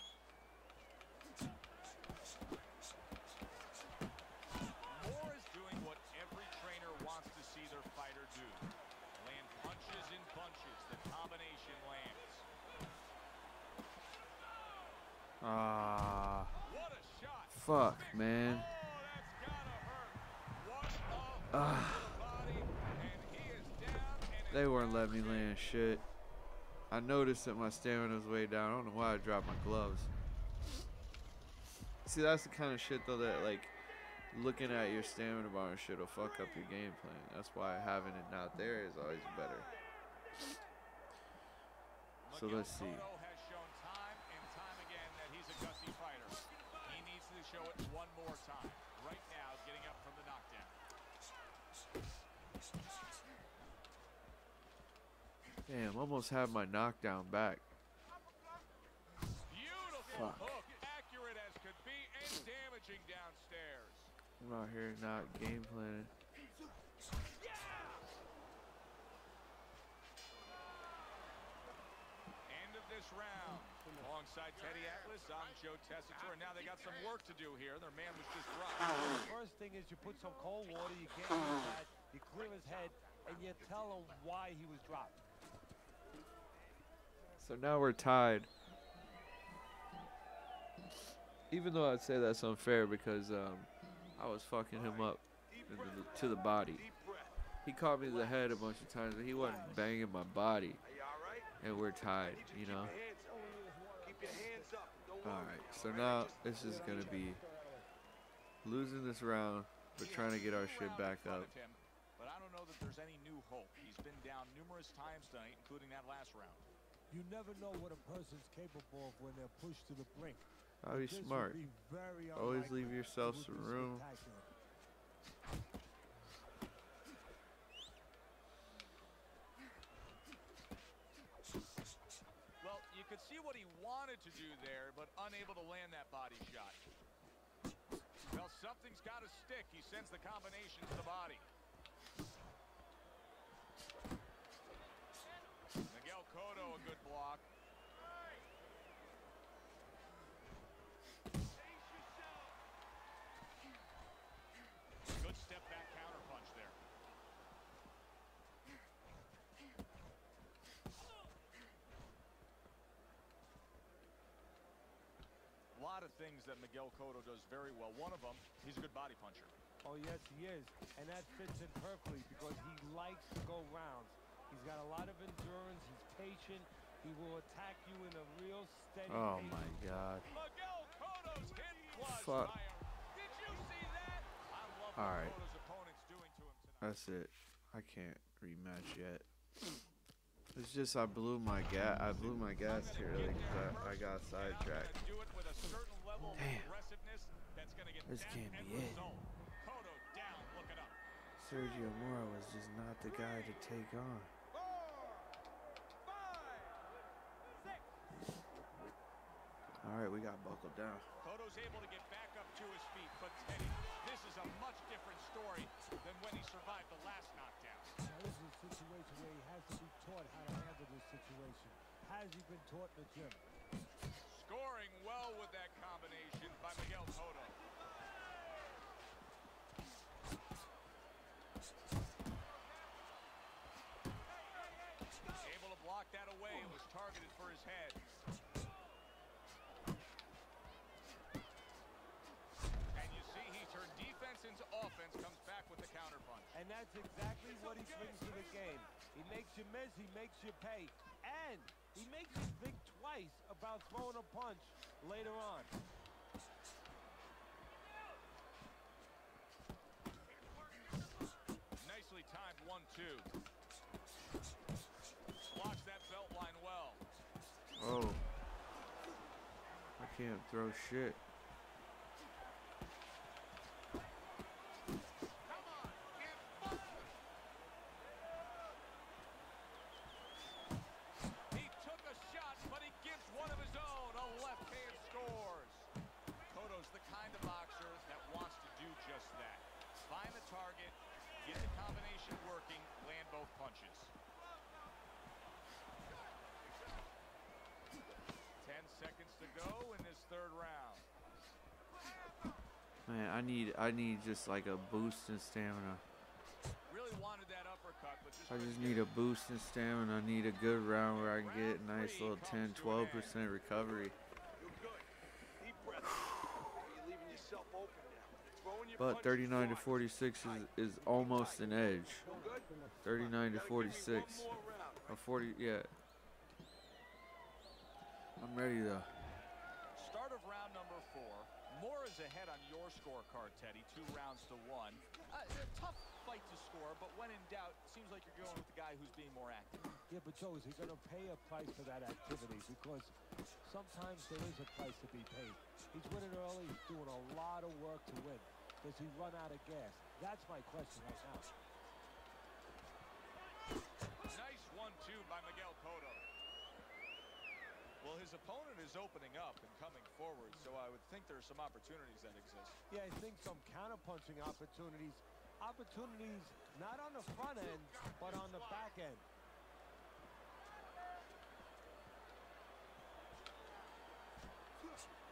Moore is doing what every trainer wants to see their fighter do. Land punches in bunches. The combination lands. Ah. What a shot. Fuck, man. Oh, that's gotta hurt. What a body, and he is down. And They weren't letting me land shit. I noticed that my stamina was way down. I don't know why I dropped my gloves. See, that's the kind of shit though that like looking at your stamina bar and shit will fuck up your game plan. That's why having it not there is always better. So let's see. Cotto has shown time and time again that he's a gutsy fighter. He needs to show it one more time. Right now, getting up from the knockdown. Damn, almost had my knockdown back. Beautiful Fuck. hook, accurate as could be, and damaging downstairs. I'm out here not game planning. End of this round. Alongside Teddy Atlas, I'm Joe Tessitore, and now they got some work to do here. Their man was just dropped. The first thing is you put some cold water, you get his head, you clear his head, and you tell him why he was dropped. So now we're tied. Even though I'd say that's unfair because I was fucking him up to the body. He caught me to the head a bunch of times, but he wasn't banging my body. And we're tied, you know? Alright, so now this is going to be losing this round, but trying to get our shit back up. But I don't know that there's any new hope. He's been down numerous times tonight, including that last round. You never know what a person's capable of when they're pushed to the brink. I'll be This would smart. be very Always unlikely. leave yourself It would some be room. spectacular. Well, you could see what he wanted to do there, but unable to land that body shot. Well, something's got to stick. He sends the combination to the body. Miguel Cotto, a good block. Good step back counter punch there. A lot of things that Miguel Cotto does very well. One of them, he's a good body puncher. Oh, yes, he is. And that fits in perfectly because he likes to go rounds. He's got a lot of endurance. He's patient. He will attack you in a real steady Oh pace. my god. Miguel Cotto's hit was Fuck. fire. Did you see that? I love All what right. Cotto's opponent's doing to him tonight. That's it. I can't rematch yet. It's just I blew my gas too early because I got sidetracked. Do it with a certain level of Damn. aggressiveness that's going to get This that can't end be it. result. Cotto down, look it up. Sergio Mora was just not the guy to take on. All right, we got buckled down. Cotto's able to get back up to his feet, but Teddy, this is a much different story than when he survived the last knockdown. Now, this is a situation where he has to be taught how to handle this situation. Has he been taught in the gym? Scoring well with that combination by Miguel Cotto. Able to block that away. It was targeted for his head. And you see he turned defense into offense, comes back with the counterpunch. And that's exactly what he brings to the game. He makes you miss, he makes you pay. And he makes you think twice about throwing a punch later on. Nicely timed 1-2. Blocks that belt line well. Oh. I can't throw shit. He took a shot, but he gives one of his own. A left hand scores. Cotto's the kind of boxer that wants to do just that. Find the target, get the combination working, land both punches. 10 seconds to go in this third round. Man, I need just like a boost in stamina. Really wanted that uppercut, but just I just need a boost in stamina. I need a good round where I can get a nice little 10-12% recovery. You're good. Deep breath. You're leaving yourself open now. Throwing your But punches 39 to hard. 46 is almost an edge. Feel good? 39 to Gotta give me 46 one more round. or 40. Yeah. I'm ready though. Start of round number 4. Moore is ahead on your scorecard, Teddy. 2 rounds to 1. A tough fight to score, but when in doubt, seems like you're going with the guy who's being more active. Yeah, but Joe, is he going to pay a price for that activity? Because sometimes there is a price to be paid. He's winning early. He's doing a lot of work to win. Does he run out of gas? That's my question right now. Nice 1-2 by Miguel Cotto. Well, his opponent is opening up and coming forward, so I would think there are some opportunities that exist. Yeah, I think some counterpunching opportunities. Opportunities not on the front end, but on the back end.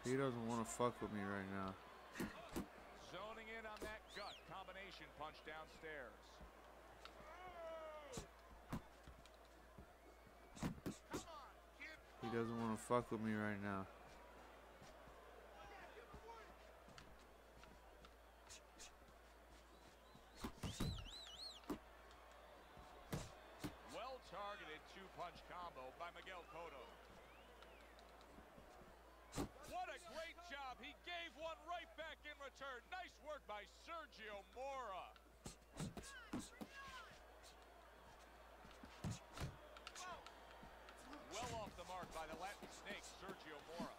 He doesn't want to fuck with me right now. Zoning in on that gut combination punch downstairs. He doesn't want to fuck with me right now. Well targeted 2-punch combo by Miguel Cotto. What a great job. He gave one right back in return. Nice work by Sergio Mora. Well off the mark by the Latin snake, Sergio Mora.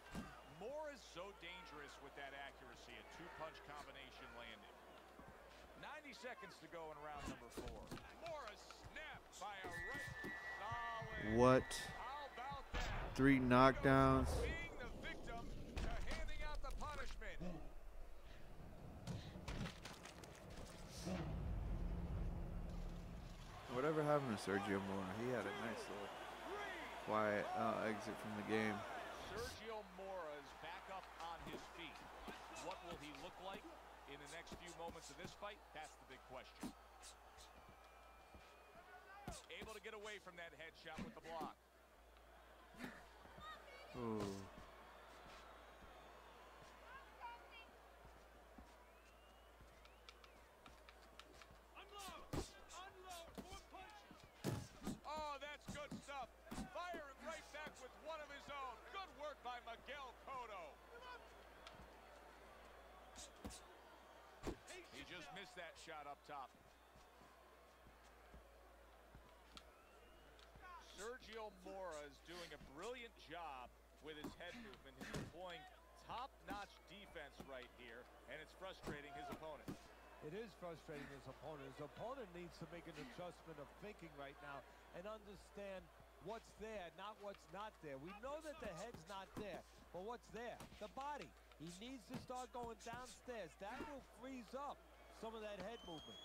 Mora is so dangerous with that accuracy. A 2-punch combination landed. 90 seconds to go in round number 4. Mora snapped by a right solid. What? How about that? 3 knockdowns. Being the victim to handing out the punishment. Whatever happened to Sergio Mora? He had a nice little quiet exit from the game. Sergio Mora is back up on his feet. What will he look like in the next few moments of this fight? That's the big question. Able to get away from that headshot with the block. Ooh. Oh, that's good stuff. Firing right back with one of his own. Good work by Miguel Cotto. He just missed that shot up top. Sergio Mora is doing a brilliant job with his head movement. He's deploying top-notch defense right here, and it's frustrating his opponent. It is frustrating his opponent. His opponent needs to make an adjustment of thinking right now and understand what's there, not what's not there. We know that the head's not there, but what's there? The body. He needs to start going downstairs. That will freeze up some of that head movement.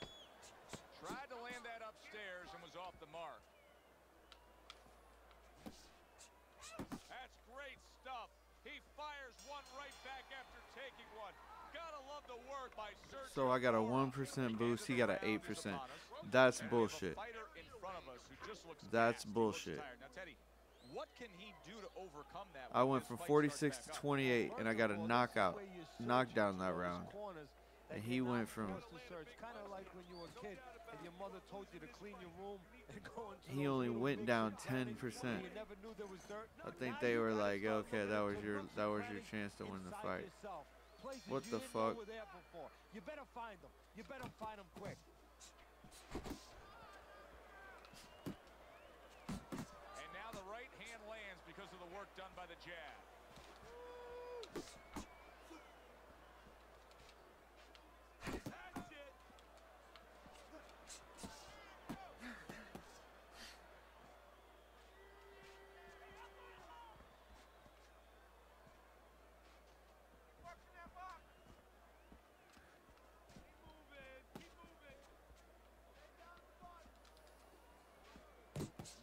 Tried to land that upstairs and was off the mark. That's great stuff. He work by Sergio So I got a Mora. 1% boost. He got an 8%. That's And we have a bullshit. fighter in front of us who just looks That's gassed. He looks bullshit. tired. Now, Teddy, what can he do to overcome that? I when went this from fight 46 starts to back up? 28, and I got a knockout, knockdown that round. And he went from- kind of like when you were a kid and your mother told you to clean your room and go into He those only little went nooks down and crannies 10%. where you never knew there was dirt. I think Now they you were gotta like, start okay, looking that was into your nooks and crannies chance to win the inside fight. yourself. Places What you the didn't fuck? know were there before. You better find them. You better find them quick. And now the right hand lands because of the work done by the jab. That's it.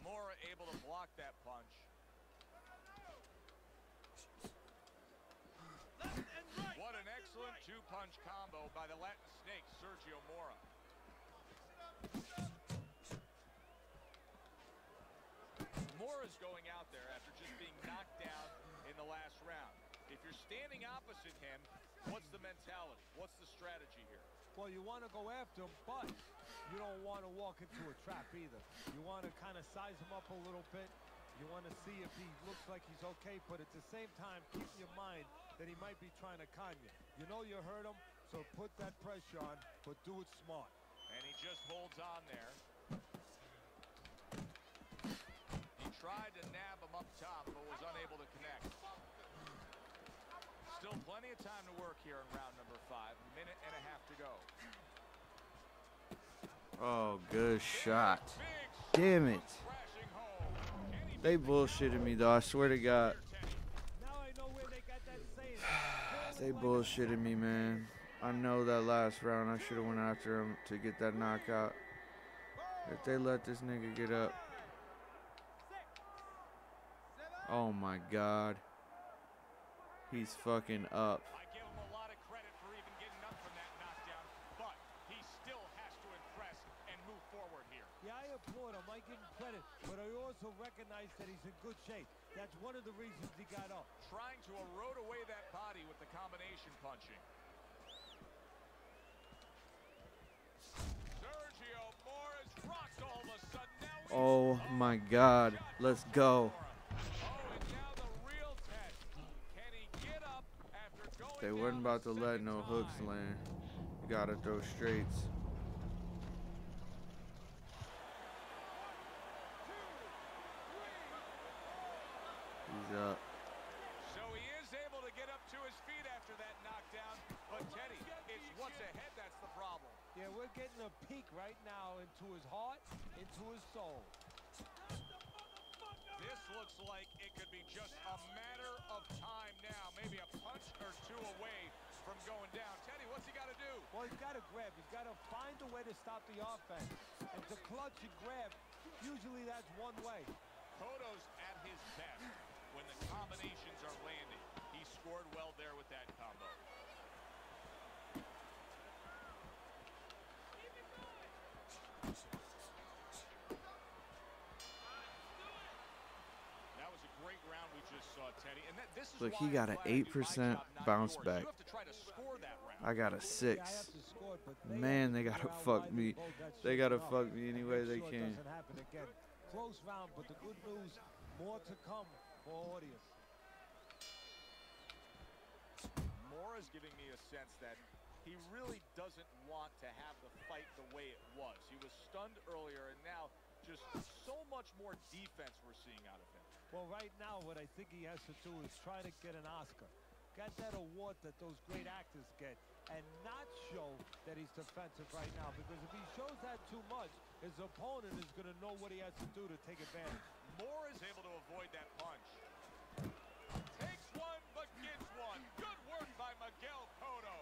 Mora able to block that punch. What an excellent two-punch combo by the Latin Snake, Sergio Mora. Mora's going out there after just being knocked down in the last round. If you're standing opposite him, what's the mentality? What's the strategy here? Well, you want to go after him, but you don't want to walk into a trap either. You want to kind of size him up a little bit. You want to see if he looks like he's okay, but at the same time, keep in your mind that he might be trying to con you. You know you hurt him, so put that pressure on, but do it smart. And he just holds on there. He tried to nab him up top, but was unable to connect. Still plenty of time to work here in round number 5. A minute and a half to go. Oh, good shot. Big Damn it. crashing home. Can he They bullshitted me, though. I swear to God. Now I know where they got that saying. They bullshitted me, man. I know that last round I should have went after him to get that knockout. If they let this nigga get up. Oh my God. He's fucking up. I give him a lot of credit for even getting up from that knockdown, but he still has to impress and move forward here. Yeah, I applaud him. I give him credit, but I also recognize that he's in good shape. That's one of the reasons he got up. Trying to erode away that body with the combination punching. Sergio Mora's rocked all of a sudden. Now he's Oh my God. Let's go. Oh, and now the real test. Can he get up after going They down wasn't about the to let second no hooks time? land. You gotta throw straights. He's up. So he is able to get up to his feet after that knockdown. But Teddy, it's what's ahead that's the problem. Yeah, we're getting a peek right now into his heart, into his soul. This looks like it could be just a matter of time now. Maybe a punch or two away from going down. Teddy, what's he got to do? Well, he's got to grab. He's got to find a way to stop the offense. And to clutch and grab, usually that's one way. Cotto's at his best when the combinations are landing. He scored well there with that combo. That was a great round we just saw, Teddy. And this is Look, why he I'm got an glad I do my 8% job, not bounce yours. back. You have to try to score that round. I got a 6. Yeah, I have to score it, but they Man, have to they figure gotta out fuck why me. both got They shaken gotta up fuck me any and way make they sure it can. doesn't happen again. Close round, but the good news, more to come for audience. Mora's giving me a sense that he really doesn't want to have the fight the way it was. He was stunned earlier, and now just so much more defense we're seeing out of him. Well, right now, what I think he has to do is try to get an Oscar. Get that award that those great actors get, and not show that he's defensive right now. Because if he shows that too much, his opponent is going to know what he has to do to take advantage. Moore is able to avoid that punch. Takes one, but gets one. Good work by Miguel Cotto.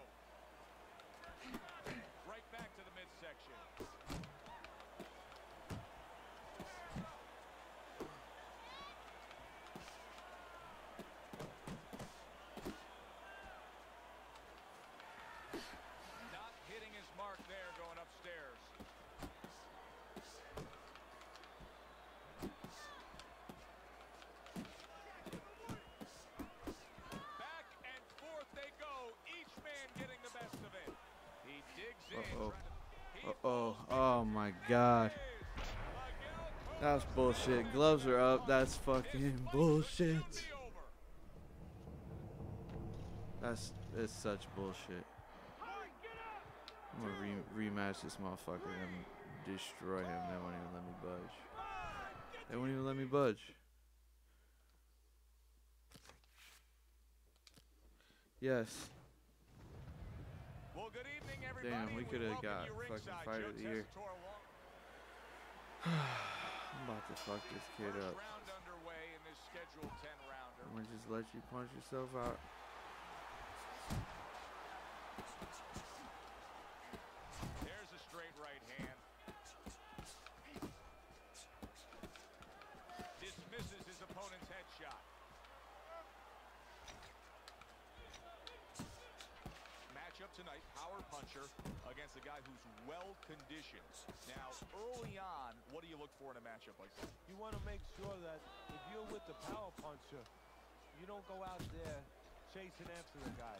Right back to the midsection. Uh-oh. Oh my god. That's bullshit. Gloves are up. That's fucking bullshit. It's such bullshit. I'm gonna rematch this motherfucker and destroy him. They won't even let me budge. They won't even let me budge. Yes. Well, good evening, everybody. Damn, we could have got welcome you fucking ringside. fight Joe of the year. Tessitore I'm about to fuck this kid First up. round underway in this scheduled 10-rounder. I'm gonna just let you punch yourself out. There's a straight right hand. Dismisses his opponent's headshot. Matchup tonight, power puncher against a guy who's well conditioned. Now, early on, what do you look for in a matchup like this? You want to make sure that if you're with the power puncher, you don't go out there chasing after the guy.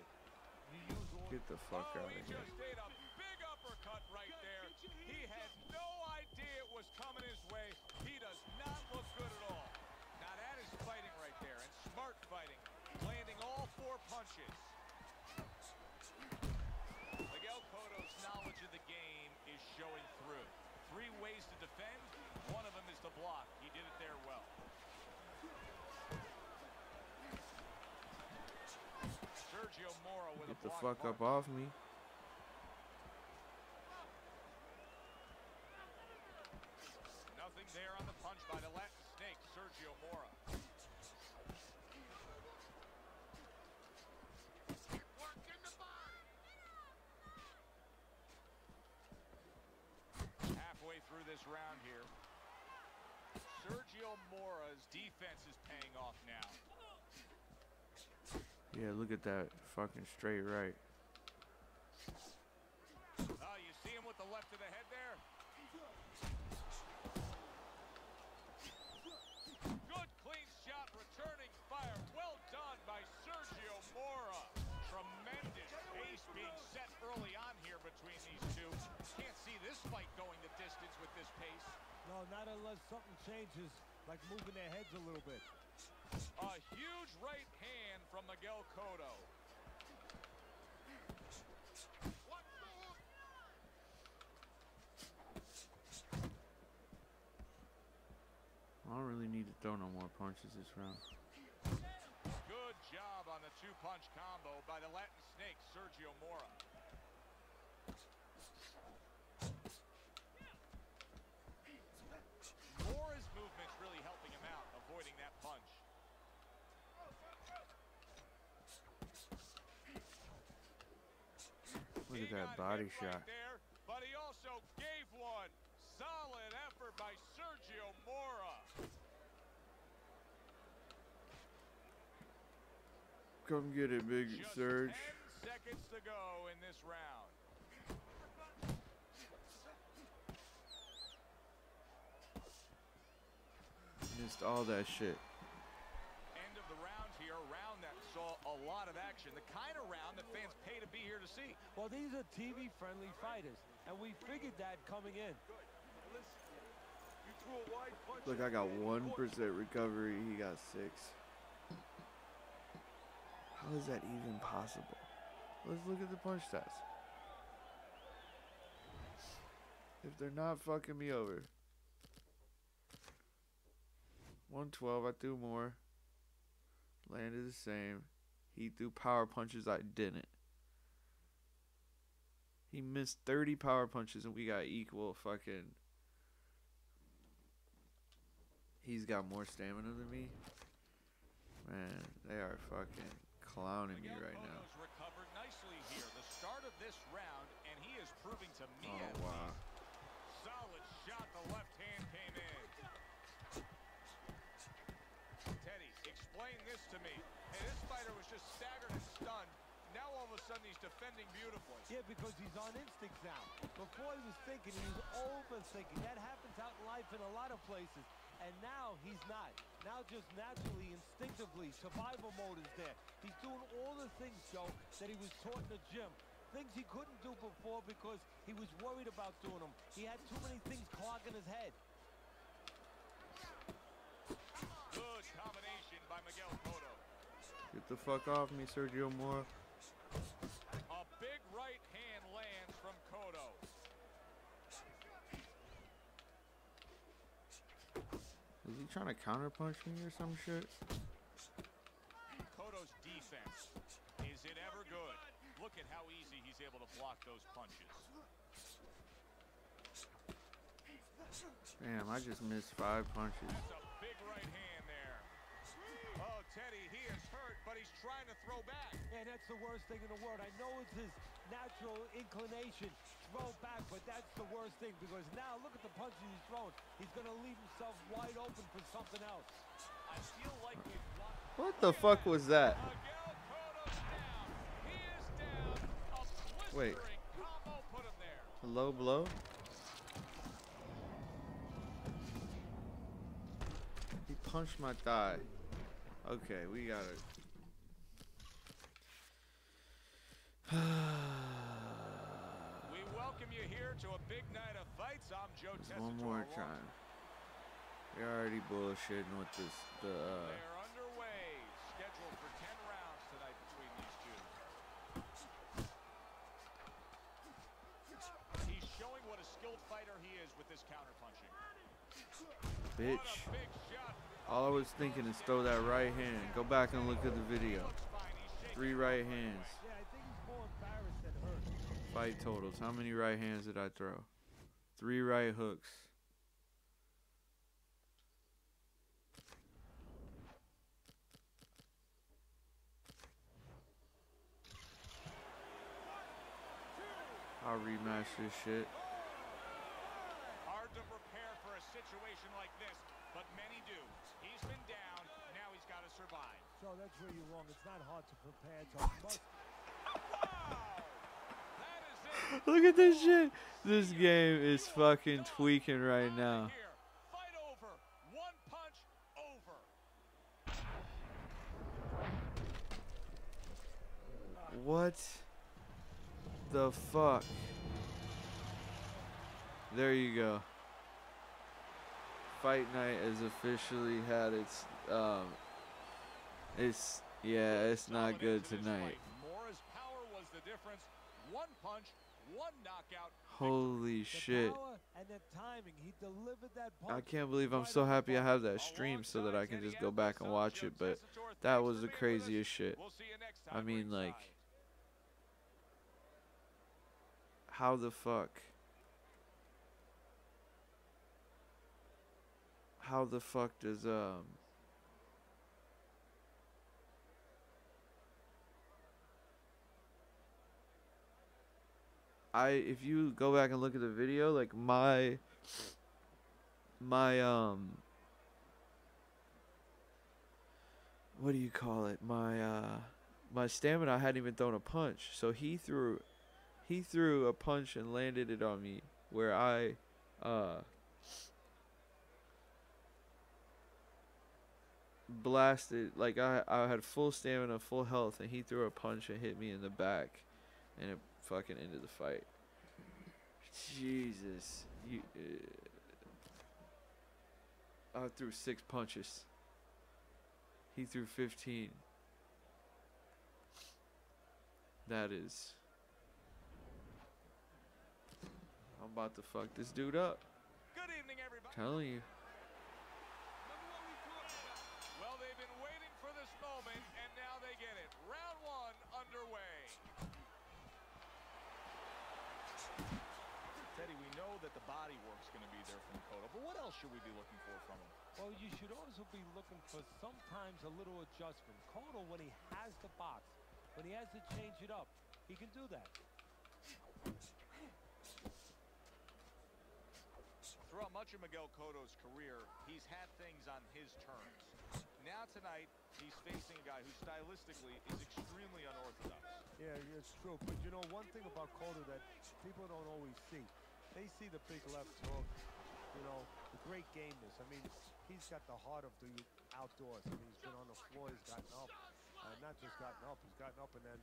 You use all Get the fuck out He of here. just ate a big uppercut right there. He had no idea it was coming his way. He does not look good at all. Now that is fighting right there, and smart fighting, landing all 4 punches. Miguel Cotto's knowledge of the game is showing through. 3 ways to defend. One of them is to block. He did it there well. Sergio Mora with Get a the block fuck mark. up off me. Nothing there on the punch by the Latin Snake, Sergio Mora. Working the body. Halfway through this round here. Sergio Mora's defense is paying off now. Yeah, look at that fucking straight right. Oh, you see him with the left of the head there? Good clean shot, returning fire. Well done by Sergio Mora. Tremendous pace being set early on here between these two. Can't see this fight going the distance with this pace. No, not unless something changes, like moving their heads a little bit. A huge right hand from Miguel Cotto. What's the hook? I don't really need to throw no more punches this round. Good job on the 2-punch combo by the Latin Snake, Sergio Mora. Mora's movement's really helping him out, avoiding that punch. Look He at that got body hit shot. right there, but he also gave one. Solid effort by Sergio Mora. Come get it, Big Just Surge. 10 seconds to go in this round. Missed all that shit. End of the round here, a round that saw a lot of action. The kind of round that fans pay to be here to see. Well, these are TV-friendly fighters, and we figured that coming in. You threw a wide punch. Look, I got 1% recovery. He got 6. How is that even possible? Let's look at the punch stats. If they're not fucking me over. 112, I threw more. Landed the same. He threw power punches, I didn't. He missed 30 power punches and we got equal fucking... He's got more stamina than me. Man, they are fucking clowning me right now. Cotto's recovered nicely here. The start of this round, and he is proving to me Oh, at wow. least. Solid shot. The left hand came in. Teddy, explain this to me. Hey, this fighter was just staggered and stunned. Now all of a sudden he's defending beautifully. Yeah, because he's on instinct now. Before he was thinking, he was overthinking. That happens out in life in a lot of places. And now he's not. Now just naturally, instinctively, survival mode is there. He's doing all the things, Joe, that he was taught in the gym. things he couldn't do before because he was worried about doing them. He had too many things clogging his head. Good combination by Miguel Cotto. Get the fuck off me, Sergio Mora. A big right hand lands from Cotto. Is he trying to counterpunch me or some shit? Cotto's defense. Is it ever good? Look at how easy he's able to block those punches. Damn, I just missed 5 punches. That's a big right hand there. Oh, Teddy, he is hurt, but he's trying to throw back. And that's the worst thing in the world. I know it's his natural inclination, throw back, but that's the worst thing because now look at the punches he's throwing. He's going to leave himself wide open for something else. I feel like we've watched. What the fuck was that? Miguel Cotto's down. He is down. A Wait. blistering combo put him there. A low blow? He punched my thigh. Okay, we got it. We welcome you here to a big night of fights. I'm Joe Tessitore. One more time. You're already bullshitting with this. They're underway. Scheduled for 10 rounds tonight between these two. He's showing what a skilled fighter he is with this counterpunching. Bitch. What a big shot. All I was thinking is throw that right hand. Go back and look at the video. Looks fine. He's shaking 3 right hands. Yeah, I think he's more embarrassed than hurt. Fight totals. How many right hands did I throw? 3 right hooks. I'll rematch this shit. Hard to prepare for a situation like this, but many do. He's been down, now he's got to survive. So that's where you're wrong. It's not hard to prepare. It's a must. Wow! That is it. Look at this shit. This game is fucking tweaking right now. Here. Fight over. One punch over. What the fuck? There you go. Fight night has officially had its it's not good tonight. Mora's power was the difference. One punch, one knockout. Holy The shit. power and the timing. He delivered that I punch. can't believe I'm so happy I have that stream so that I can just go back and watch it, but that was the craziest shit. We'll see you next I time mean, like, ringside. how the fuck? How the fuck does if you go back and look at the video, like my what do you call it? My stamina, I hadn't even thrown a punch. So he threw a punch and landed it on me where I blasted, like I had full stamina, full health, and he threw a punch and hit me in the back, and it fucking ended the fight. Jesus, I threw 6 punches. He threw 15. That is. I'm about to fuck this dude up. Good evening, everybody. Telling you. Well, they've been waiting for this moment, and now they get it. Round 1 underway. Teddy, we know that the body work's going to be there from Cotto, but what else should we be looking for from him? Well, you should also be looking for sometimes a little adjustment. Cotto, when he has the box, when he has to change it up, he can do that. Throughout much of Miguel Cotto's career, he's had things on his terms. Now tonight, he's facing a guy who stylistically is extremely unorthodox. Yeah, it's true. But you know, one thing about Cotto that people don't always see, they see the big left hook, you know, the great gameness. I mean, he's got the heart of the outdoors. I mean, he's been on the floor, he's gotten up. Not just gotten up, he's gotten up and then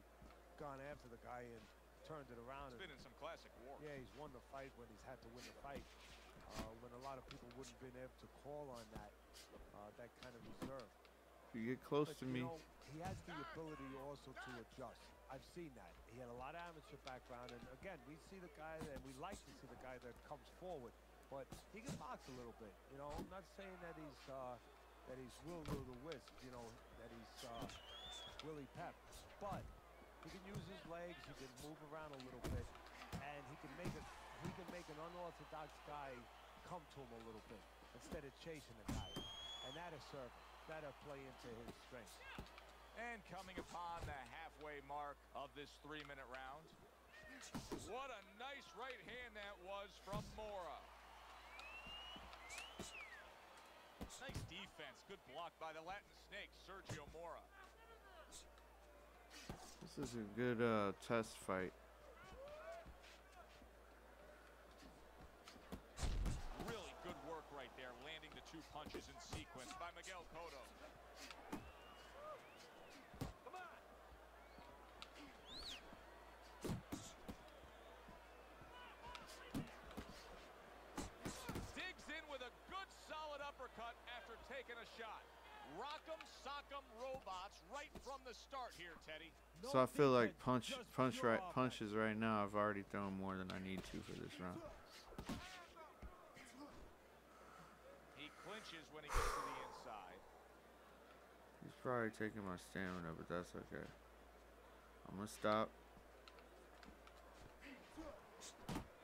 gone after the guy and turned it around. He's been in some classic wars. Yeah, he's won the fight when he's had to win the fight. When a lot of people wouldn't have been able to call on that kind of reserve. You get close But, to you me. know, he has the ability also to adjust. I've seen that. He had a lot of amateur background, and again, we see the guy, and we like to see the guy that comes forward. But he can box a little bit. You know, I'm not saying that he's will-o'-the-wisp. You know, that he's Willie Pep. But he can use his legs. He can move around a little bit, and he can make an unorthodox guy come to him a little bit instead of chasing the guy. And that'll serve him. That'll play into his strengths. And coming upon the halfway mark of this 3-minute round. What a nice right hand that was from Mora. Nice defense. Good block by the Latin Snake, Sergio Mora. This is a good test fight. Really good work right there, landing the 2 punches in sequence by Miguel Cotto. Come on. Digs in with a good solid uppercut after taking a shot. Rock'em, sock'em robots right from the start here, Teddy. So I feel like punches right now. I've already thrown more than I need to for this round. He clinches when he gets to the inside. He's probably taking my stamina, but that's okay. I'm gonna stop.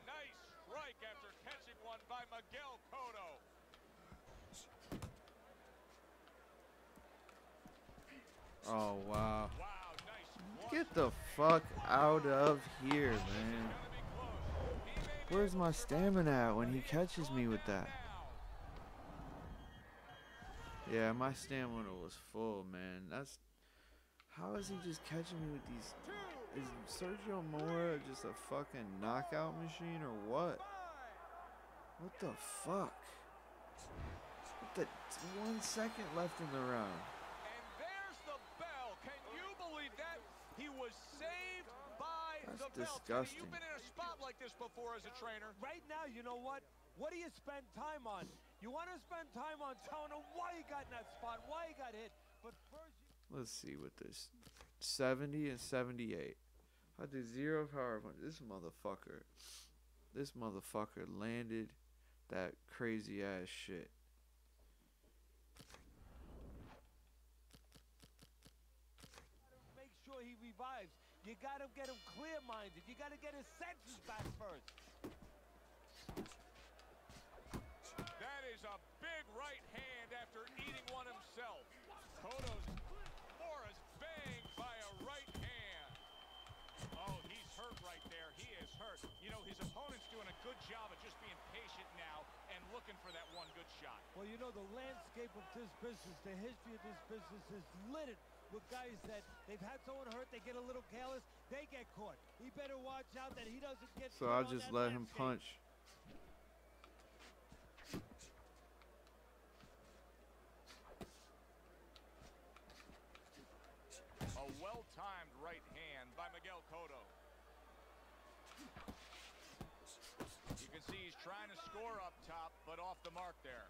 Nice strike after catching one by Miguel Cotto. Oh wow. Wow, nice. Get the fuck out of here, man. Where's my stamina at when he catches me with that? Yeah, my stamina was full, man. That's... How is he just catching me with these... Is Sergio Mora just a fucking knockout machine or what? What the fuck? What the... 1 second left in the round. And there's the bell. Can you believe that? He was saved by That's the bell. disgusting. Teddy, you've been in a spot like this before as a trainer. Right now, you know what? What do you spend time on? You want to spend time on telling him why he got in that spot, why he got hit. But first, Let's see what this... 70 and 78. I did 0 power punch. This motherfucker landed that crazy ass shit. make sure he revives. You got to get him clear-minded. You got to get his senses back first. That is a big right hand after eating one himself. Mora's banged by a right hand. Oh, he's hurt right there. He is hurt. You know, his opponent's doing a good job of just being patient now and looking for that one good shot. Well, you know, the landscape of this business, the history of this business is littered with guys that they've had someone hurt, they get a little careless, they get caught. He better watch out that he doesn't get So caught I'll on just that let him landscape. punch. A well-timed right hand by Miguel Cotto. You can see he's trying to score up top, but off the mark there.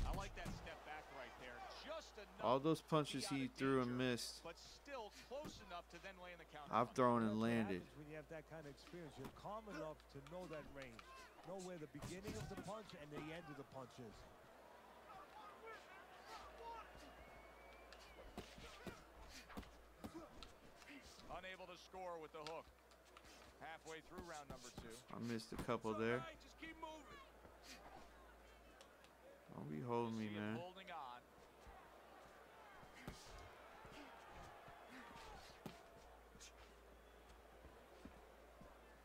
I like that step back right there. Just enough. All those punches to he keep out of threw and danger, missed, but still close enough to then lay in the counter. I've thrown and That's what landed. happens when you have that kind of experience. You're calm enough to know that range. Know where the beginning of the punch and the end of the punch is. Unable to score with the hook. Halfway through round number 2. I missed a couple there. Right, just keep moving. Don't be holding me, See him man. holding on.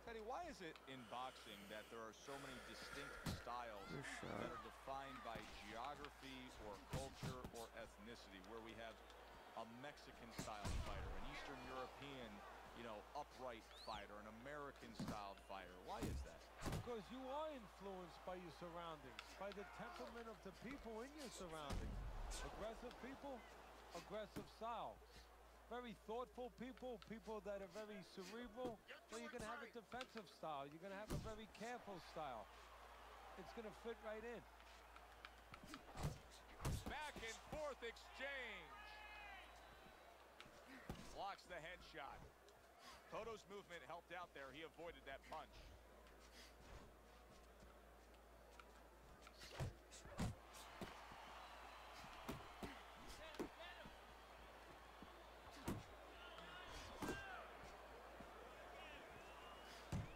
Teddy, why is it in boxing that there are so many distinct styles Good shot. that are defined by geography or culture or ethnicity, where we have a Mexican-style fighter, an Eastern European, you know, upright fighter, an American-styled fighter? Why is that? Because you are influenced by your surroundings, by the temperament of the people in your surroundings. Aggressive people, aggressive styles. Very thoughtful people, people that are very cerebral, well, you're going to have a defensive style. You're going to have a very careful style. It's going to fit right in. Back and forth exchange. Blocks the headshot. Cotto's movement helped out there. He avoided that punch.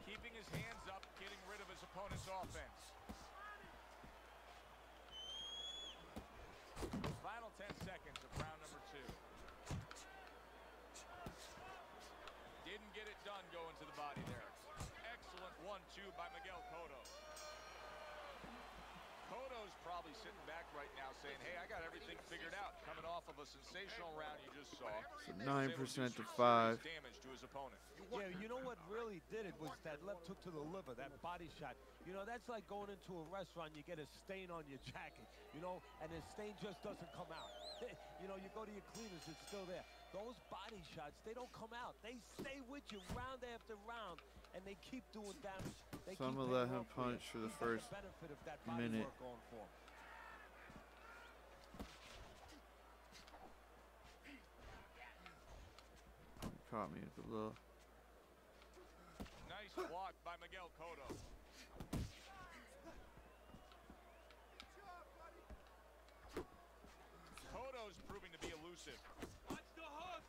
Keeping his hands up, getting rid of his opponent's offense. Final 10 seconds of round number 2. Didn't get it done going to the body there. Excellent 1-2 by Miguel Cotto. Cotto's probably sitting back right now saying, hey, I got everything figured out. Coming off of a sensational round you just saw. So 9% to 5. Damage to his opponent. Yeah, you know what really did it was that left hook to the liver, that body shot. You know, that's like going into a restaurant, you get a stain on your jacket, you know, and the stain just doesn't come out. You know, you go to your cleaners, it's still there. Those body shots, they don't come out. They stay with you round after round, and they keep doing damage. They So I'm keep gonna let paying him off for you. punch for the He's got first benefit of that body minute. work going for him. Caught me with a little. Nice block by Miguel Cotto. Cotto's proving to be elusive. Watch the hook!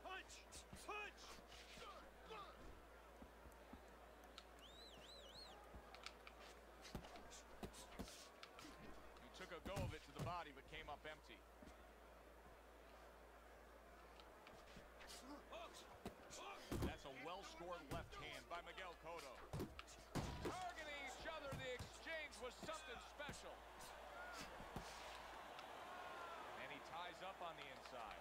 Punch! Punch! He took a go of it to the body, but came up empty. That's a well-scored left hand by Miguel Cotto. Targeting each other, the exchange was something special. And he ties up on the inside.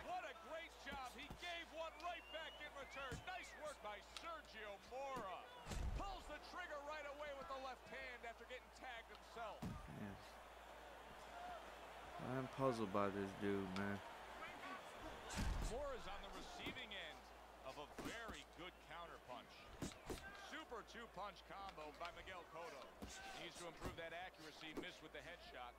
What a great job. He gave one right back in return. Nice work by Sergio Mora. Pulls the trigger right away with the left hand after getting tagged himself. Man. I'm puzzled by this dude, man. Mora's on the receiving end of a very good counterpunch. Super two-punch combo by Miguel Cotto. Needs to improve that accuracy. Missed with the headshot.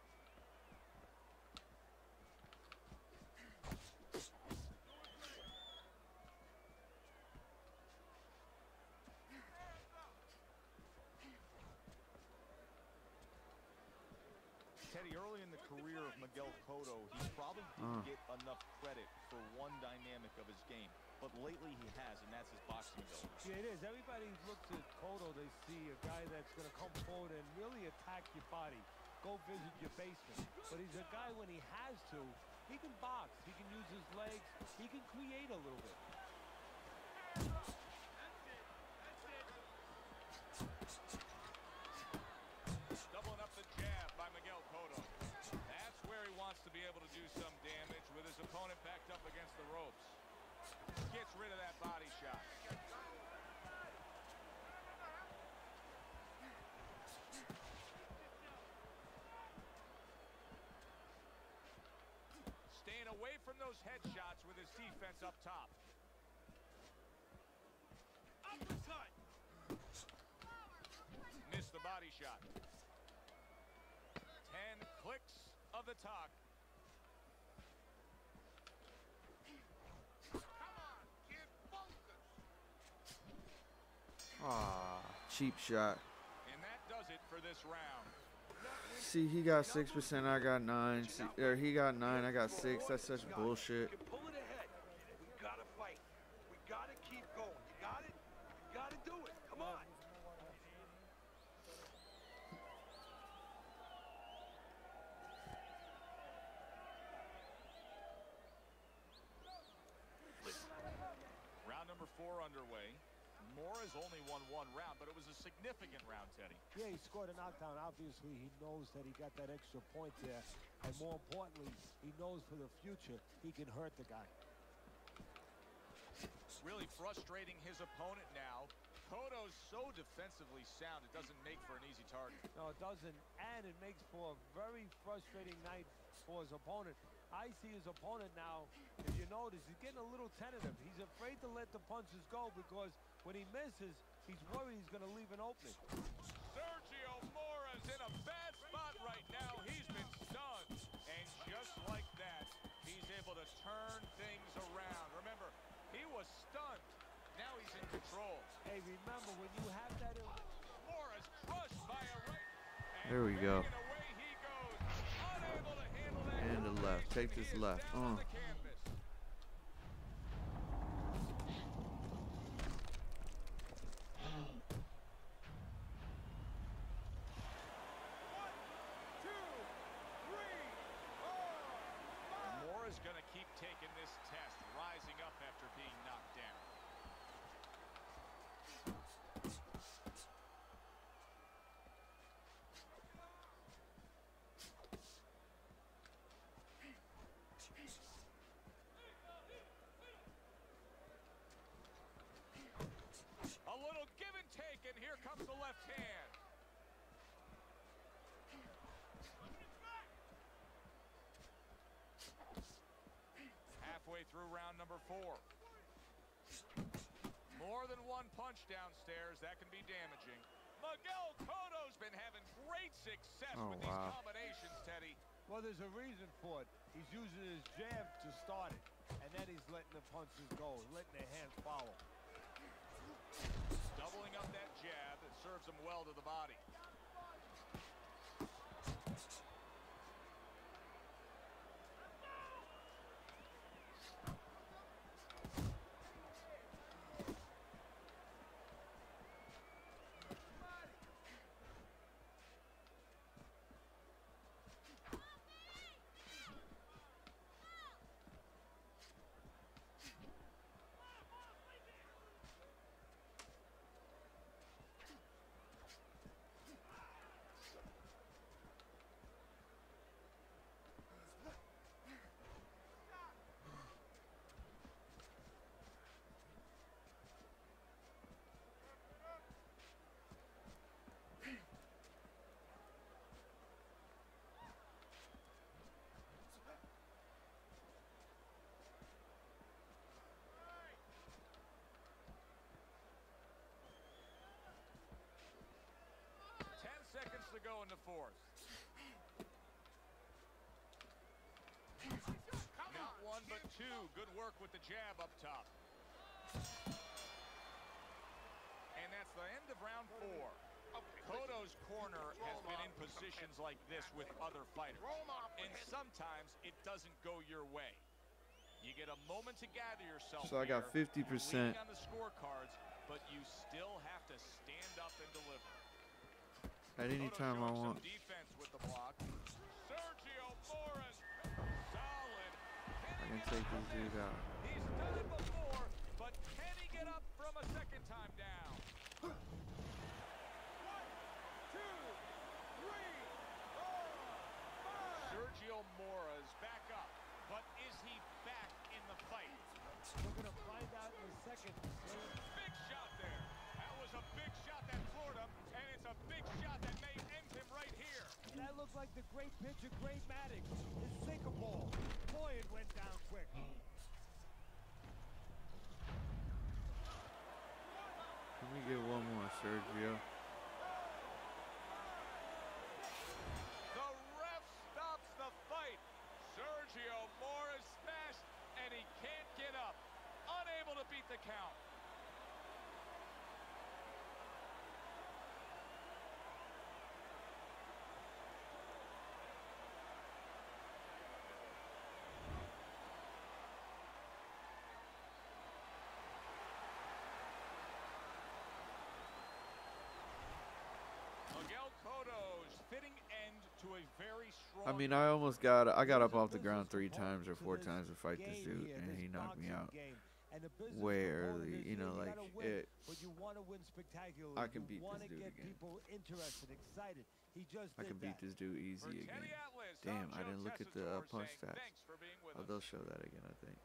Teddy, early in the career of Miguel Cotto, he probably didn't get enough credit for one dynamic of his game. But lately he has, and that's his boxing ability. Yeah, it is. Everybody looks at Cotto, they see a guy that's going to come forward and really attack your body. Go visit your basement. But he's a guy, when he has to, he can box. He can use his legs. He can create a little bit. Doubling up the jab by Miguel Cotto. That's where he wants to be able to do some damage with his opponent backed up against the ropes. Gets rid of that body shot. Staying away from those headshots with his defense up top. Uppercut! Missed the body shot. 10 clicks of the talk. Ah, cheap shot. And that does it for this round. See, he got 6%, I got 9. See, or he got 9, I got 6. That's such bullshit. You can pull it ahead. We gotta fight. We gotta keep going. You got it? You gotta do it. Come on. Round number 4 underway. Morris only won one round, but it was a significant round, Teddy. Yeah, he scored a knockdown. Obviously, he knows that he got that extra point there. And more importantly, he knows for the future he can hurt the guy. Really frustrating his opponent now. Cotto's so defensively sound, it doesn't make for an easy target. No, it doesn't, and it makes for a very frustrating night for his opponent. I see his opponent now, if you notice, he's getting a little tentative. He's afraid to let the punches go because when he misses, he's worried he's going to leave an opening. Sergio Mora's in a bad spot right now. He's been stunned. And just like that, he's able to turn things around. Remember, he was stunned. Now he's in control. Hey, remember, when you have that... Mora's crushed by a right. There we go. And away he goes. Unable to handle that. And the left. Take this left. On the canvas. Mora's going to keep taking this test, rising up after being knocked down. A little give and take, and here comes the left hand. Halfway through round number 4. More than one punch downstairs, that can be damaging. Miguel Cotto's been having great success Oh, with these wow. combinations, Teddy. Well, there's a reason for it. He's using his jab to start it, and then he's letting the punches go, letting the hands follow. Doubling up that jab, it serves him well to the body. Seconds to go in the fourth. Not one, but two. Good work with the jab up top. And that's the end of round 4. Cotto's corner has been in positions like this with other fighters. And sometimes it doesn't go your way. You get a moment to gather yourself. So I got 50%. Leading on the scorecards, but you still have to stand up and deliver. At any time I want. Defense with the block. Sergio Mora's solid. I can take this dude out. He's done it before, but can he get up from a second time down? 1, 2, 3, 4, 5. Sergio Mora's back up, but is he back in the fight? We're going to find out in a second. Big shot there. That was a big shot that floored him, and it's a big shot that may end him right here. That looked like the great pitcher, Great Maddox. His sinker ball. Boy, it went down quick. Let me get one more, Sergio. The ref stops the fight. Sergio Mora's smashed, and he can't get up. Unable to beat the count. Miguel Cotto's fitting end to a very strong... I mean, I got up off the ground 3 times or 4 times to fight this dude, and he knocked me out. And the business way component early, is, you know, like gotta win, it. but you want to win spectacularly. I can beat You want to this dude get again. people interested, excited. He just I did can beat that. this dude For easy Teddy again. Atlas, Damn, I'm I Joe didn't look at the Tessitore punch saying stats. thanks for being with Oh, us. they'll show that again, I think.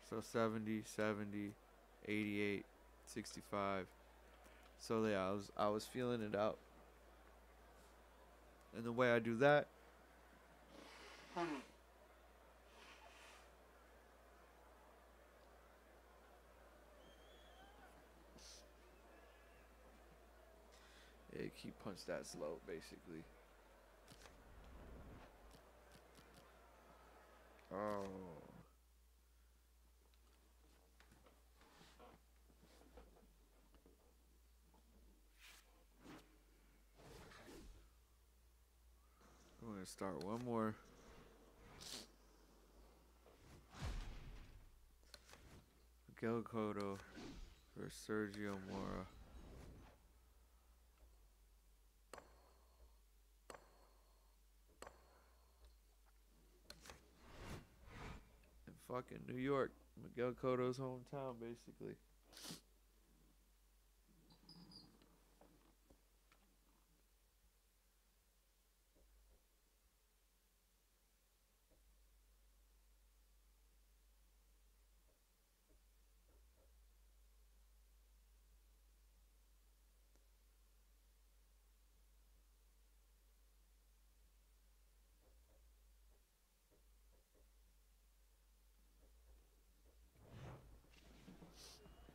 So 70, 70, 88, 65. So yeah, I was feeling it out. And the way I do that, yeah, keep punch stats low, basically. Oh. I'm gonna start one more. Miguel Cotto for Sergio Mora. In fucking New York, Miguel Cotto's hometown, basically.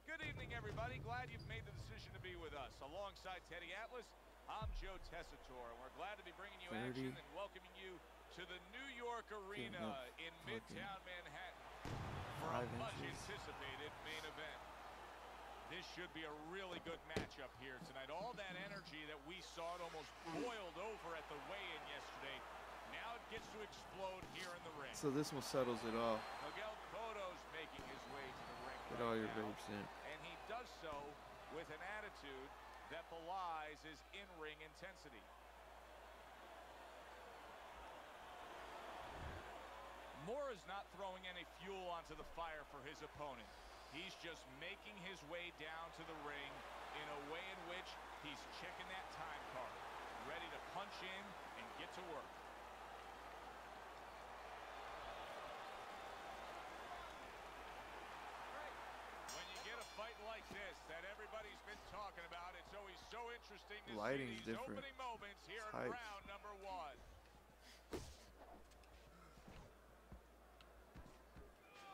Good evening, everybody. Glad you've made the decision to be with us. Alongside Teddy Atlas, I'm Joe Tessitore, and we're glad to be bringing you 30. action and welcoming you to the New York Arena in Midtown Manhattan for a 5 inches. much-anticipated main event. This should be a really good matchup here tonight. All that energy that we saw, it almost boiled over at the weigh-in yesterday. Now it gets to explode here in the ring. So this one settles it all. Miguel Cotto's making his way to the ring Get right all your now, vapes in. and he does so with an attitude that belies his in-ring intensity. Mora's not throwing any fuel onto the fire for his opponent. He's just making his way down to the ring in a way in which he's checking that time card, ready to punch in and get to work. When you get a fight like this that everybody's been talking about, it's always so interesting to Lighting's see these different. opening moments here It's in hype. round number 1.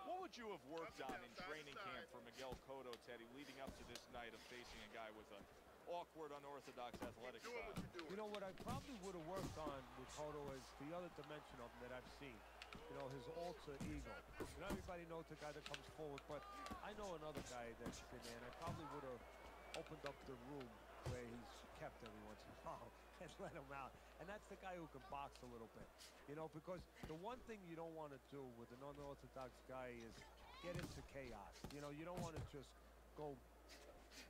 What would you have worked on in training camp for Miguel Cotto, Teddy, leading up to this night of facing a guy with an awkward, unorthodox athletic style? You know what I probably would have worked on with Cotto is the other dimension of him that I've seen. You know, his alter ego. You know, everybody knows the guy that comes forward, but I know another guy that's in there, and I probably would have opened up the room where he's kept every once in a while and let him out. And that's the guy who can box a little bit. You know, because the one thing you don't want to do with an unorthodox guy is get into chaos. You know, you don't want to just go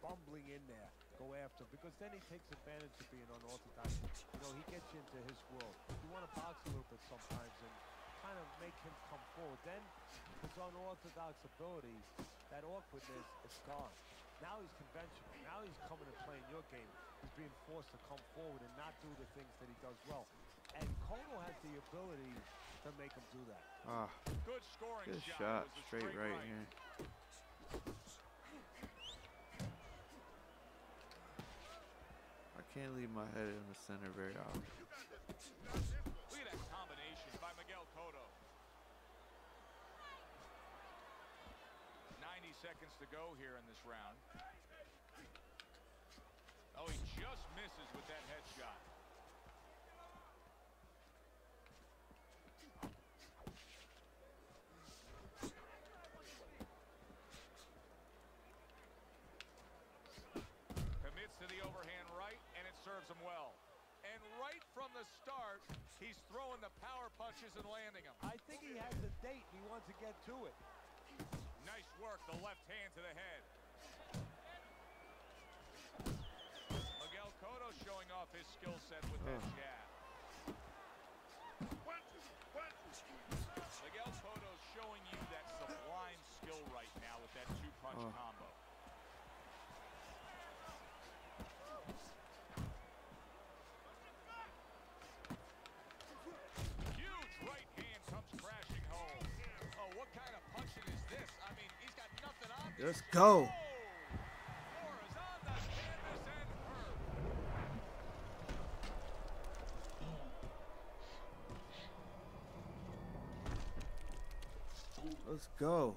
bumbling in there, go after, because then he takes advantage of being unorthodox. You know, he gets you into his world. You want to box a little bit sometimes and kind of make him come forward. Then his unorthodox ability, that awkwardness is gone. Now he's conventional. Now he's coming and playing your game. He's being forced to come forward and not do the things that he does well. And Cotto has the ability to make him do that. Ah, Good scoring good shot. shot. It was a Straight right right. here. I can't leave my head in the center very often. Look at that combination by Miguel Cotto. 90 seconds to go here in this round. Oh, he just misses with that headshot. Commits to the overhand right, and it serves him well. And right from the start, he's throwing the power punches and landing them. I think he has a date and he wants to get to it. Nice work, the left hand to the head. Miguel Cotto showing off off his skill set with that jab. Miguel Cotto's showing you that sublime skill right now with that two-punch combo. Huge right hand comes crashing home. Oh, what kind of punching is this? I mean, he's got nothing on this. Let's go. Mora's on the canvas and hurt. Let's go.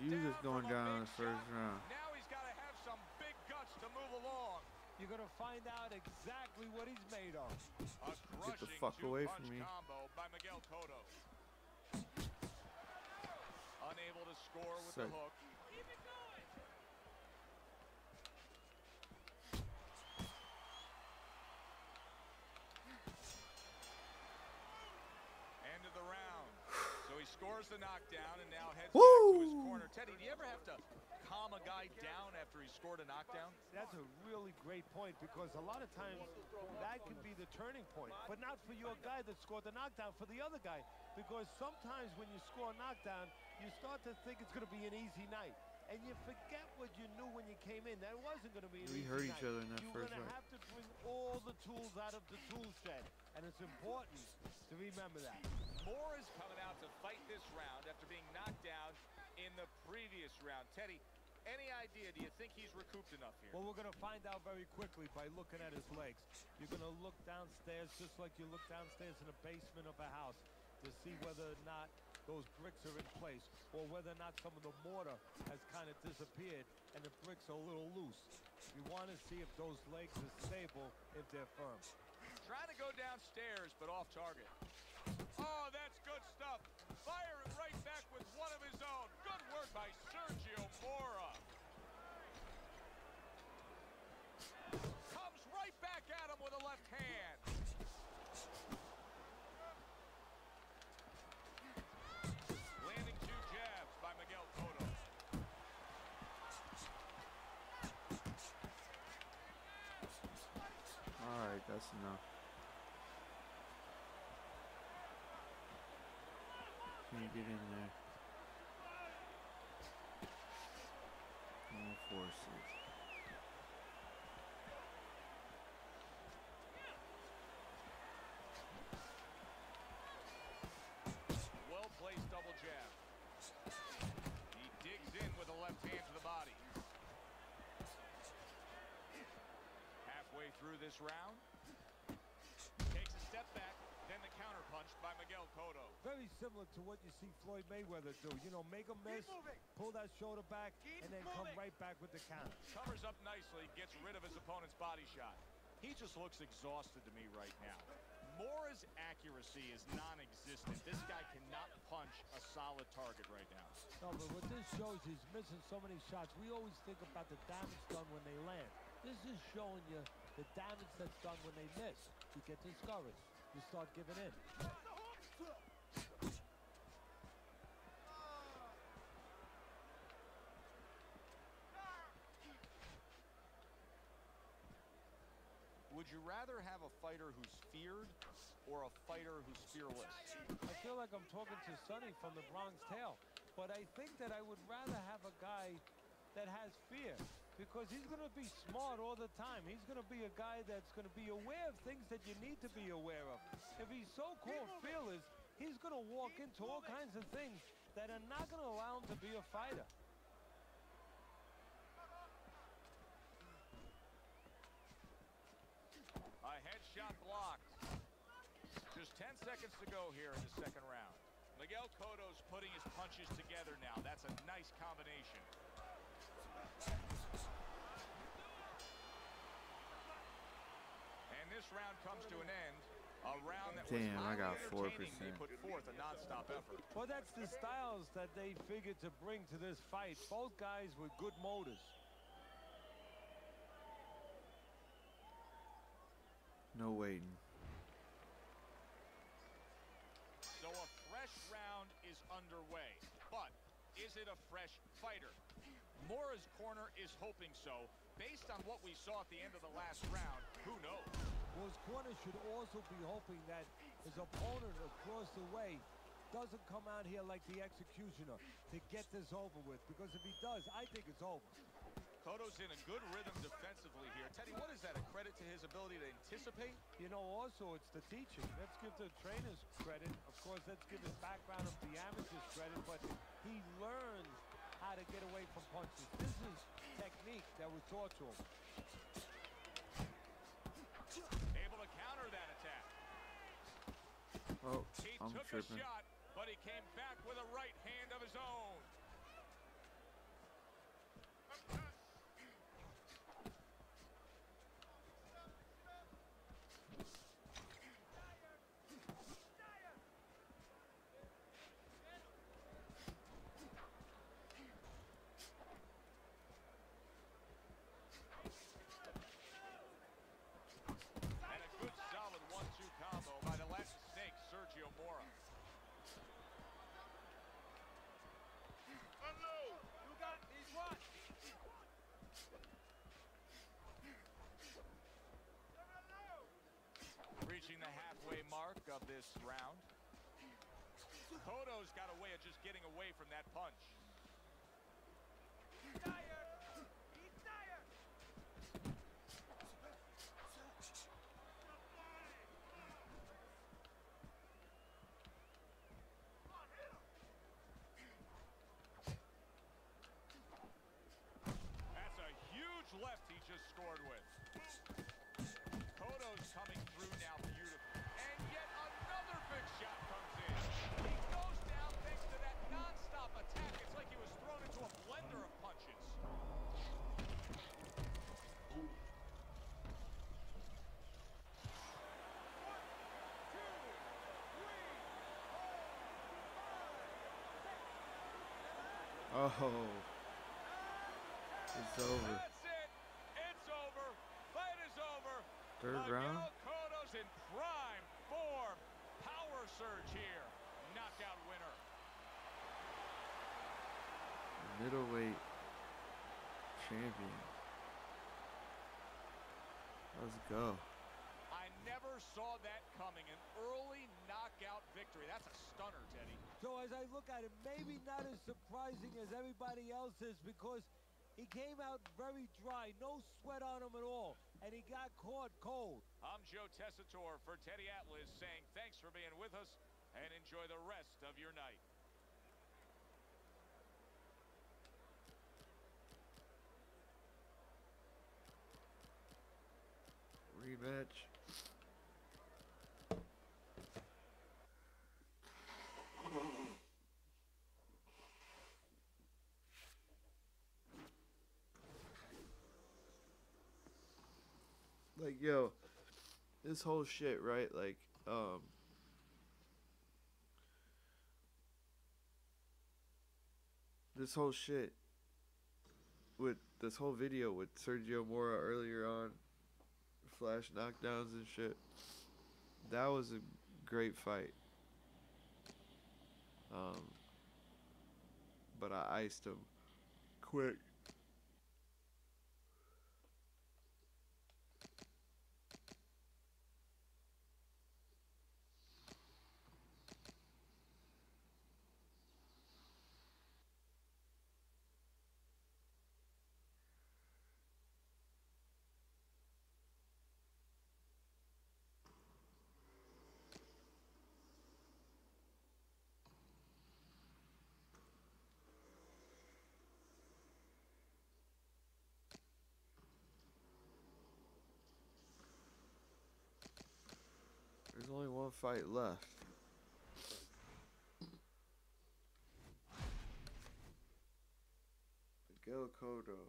Jesus going down in the first round. Now he's got to have some big guts to move along. You're going to find out exactly what he's made of. A Get the crushing fuck away from two-punch me. combo by Miguel Cotto. Unable to score with the hook. End of the round. So he scores the knockdown and now heads back to his corner. Teddy, do you ever have to calm a guy down after he scored a knockdown? That's a really great point, because a lot of times that can be the turning point, but not for your guy that scored the knockdown, for the other guy, because sometimes when you score a knockdown, you start to think it's going to be an easy night, and you forget what you knew when you came in. That wasn't going to be an easy night. We hurt each other in that You're first going to fight. have to bring all the tools out of the tool shed, and it's important to remember that. Moore is coming out to fight this round after being knocked down in the previous round. Teddy, any idea? Do you think he's recouped enough here? Well, we're going to find out very quickly by looking at his legs. You're going to look downstairs just like you look downstairs in the basement of a house to see whether or not those bricks are in place, or whether or not some of the mortar has kind of disappeared and the bricks are a little loose. You want to see if those legs are stable, if they're firm. Trying to go downstairs, but off target. Oh, that's good stuff. Firing right back with one of his own. Good work by Sergio Mora. Comes right back at him with a left hand. Landing two jabs by Miguel Cotto. All right, that's enough. Can you get in there? No forces. Well-placed double jab. He digs in with a left hand to the body. Halfway through this round, takes a step back, then the counter punch by Miguel Cotto. Very similar to what you see Floyd Mayweather do. You know, make a miss, pull that shoulder back, and then come right back with the counter. Covers up nicely, gets rid of his opponent's body shot. He just looks exhausted to me right now. Mora's accuracy is non-existent. This guy cannot punch a solid target right now. No, but what this shows, he's missing so many shots. We always think about the damage done when they land. This is showing you the damage that's done when they miss. You get discouraged. You start giving in. Would you rather have a fighter who's feared or a fighter who's fearless? I feel like I'm talking to Sonny from the Bronx Tale, but I think that I would rather have a guy that has fear, because he's going to be smart all the time. He's going to be a guy that's going to be aware of things that you need to be aware of. If he's so-called fearless, he's going to walk into all kinds of things that are not going to allow him to be a fighter. A headshot blocked. Just 10 seconds to go here in the second round. Miguel Cotto's putting his punches together now. That's a nice combination. And this round comes to an end. A round that was Damn, I got entertaining. 4%. They put forth a non-stop effort. Well, that's the styles that they figured to bring to this fight. Both guys with good motors. No waiting. So a fresh round is underway, but is it a fresh fighter? Mora's corner is hoping so. Based on what we saw at the end of the last round, who knows? Well, his corner should also be hoping that his opponent across the way doesn't come out here like the executioner to get this over with, because if he does, I think it's over. Cotto's in a good rhythm defensively here. Teddy, what is that, a credit to his ability to anticipate? You know, also, it's the teaching. Let's give the trainers credit. Of course, let's give his background of the amateurs credit, but he learns how to get away from punches. This is technique that was taught to him. Able to counter that attack. Oh, He I'm took tripping. a shot, but he came back with a right hand of his own. And a good solid 1-2 combo by the Latin Snake, Sergio Mora. You got these what? Reaching the halfway mark of this round. Cotto's got a way of just getting away from that punch. That's a huge left he just scored with. Cotto's coming through now beautifully. And yet another big shot comes in. He goes down thanks to that non-stop attack. It's like he was thrown into a blender of punches. Oh, it's over. That's it. It's over. Fight is over. Third round. Miguel Cotto's in prime form. Power surge here. Knockout winner. Middleweight champion. Let's go. I never saw that coming. An early knockout victory. That's a stunner, Teddy. So as I look at it, maybe not as surprising as everybody else is, because he came out very dry, no sweat on him at all, and he got caught cold. I'm Joe Tessitore for Teddy Atlas saying thanks for being with us and enjoy the rest of your night. Rematch. Like, yo, this whole shit, right? Like, this whole shit with this whole video with Sergio Mora earlier on, flash knockdowns and shit. That was a great fight. But I iced him quick. There's only one fight left. Miguel Cotto